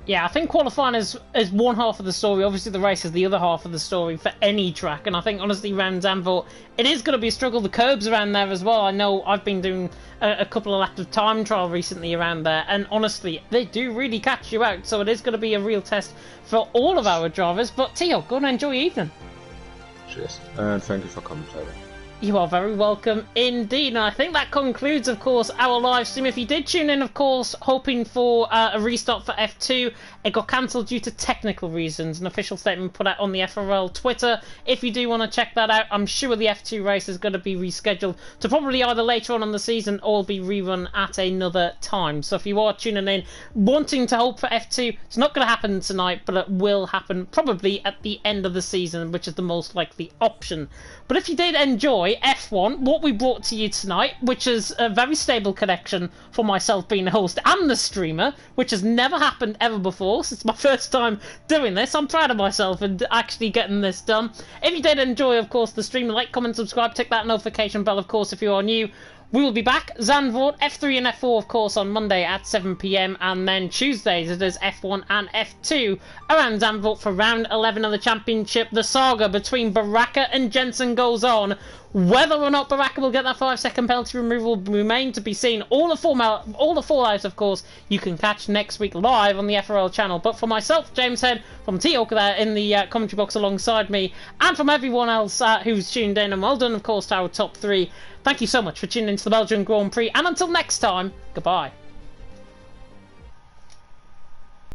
Yeah, I think qualifying is one half of the story. Obviously, the race is the other half of the story for any track. And I think, honestly, around Zandvoort, it is going to be a struggle. The curbs around there as well. I know I've been doing a couple of laps of time trial recently around there. And honestly, they do really catch you out. So it is going to be a real test for all of our drivers. But Tio, go and enjoy your evening. Cheers. And thank you for commentating. You are very welcome indeed, and I think that concludes, of course, our live stream. If you did tune in, of course, hoping for a restart for F2, it got cancelled due to technical reasons. An official statement put out on the FRL Twitter. If you do want to check that out, I'm sure the F2 race is going to be rescheduled to probably either later on in the season or be rerun at another time. So if you are tuning in, wanting to hope for F2, it's not going to happen tonight, but it will happen probably at the end of the season, which is the most likely option. But if you did enjoy F1, what we brought to you tonight, which is a very stable connection for myself being the host and the streamer, which has never happened ever before, so it's my first time doing this. I'm proud of myself and actually getting this done. If you did enjoy, of course, the stream, like, comment, subscribe, tick that notification bell, of course, if you are new. We will be back, Zandvoort, F3 and F4, of course, on Monday at 7 PM, and then Tuesdays it is F1 and F2 around Zandvoort for round 11 of the championship. The saga between Baraka and Jensen goes on. Whether or not Baraka will get that 5-second penalty removal will remain to be seen. All the fallouts, of course, you can catch next week live on the FRL channel. But for myself, James Head, from T-Hawk there in the commentary box alongside me, and from everyone else who's tuned in, and well done, of course, to our top 3. Thank you so much for tuning into the Belgian Grand Prix, and until next time, goodbye.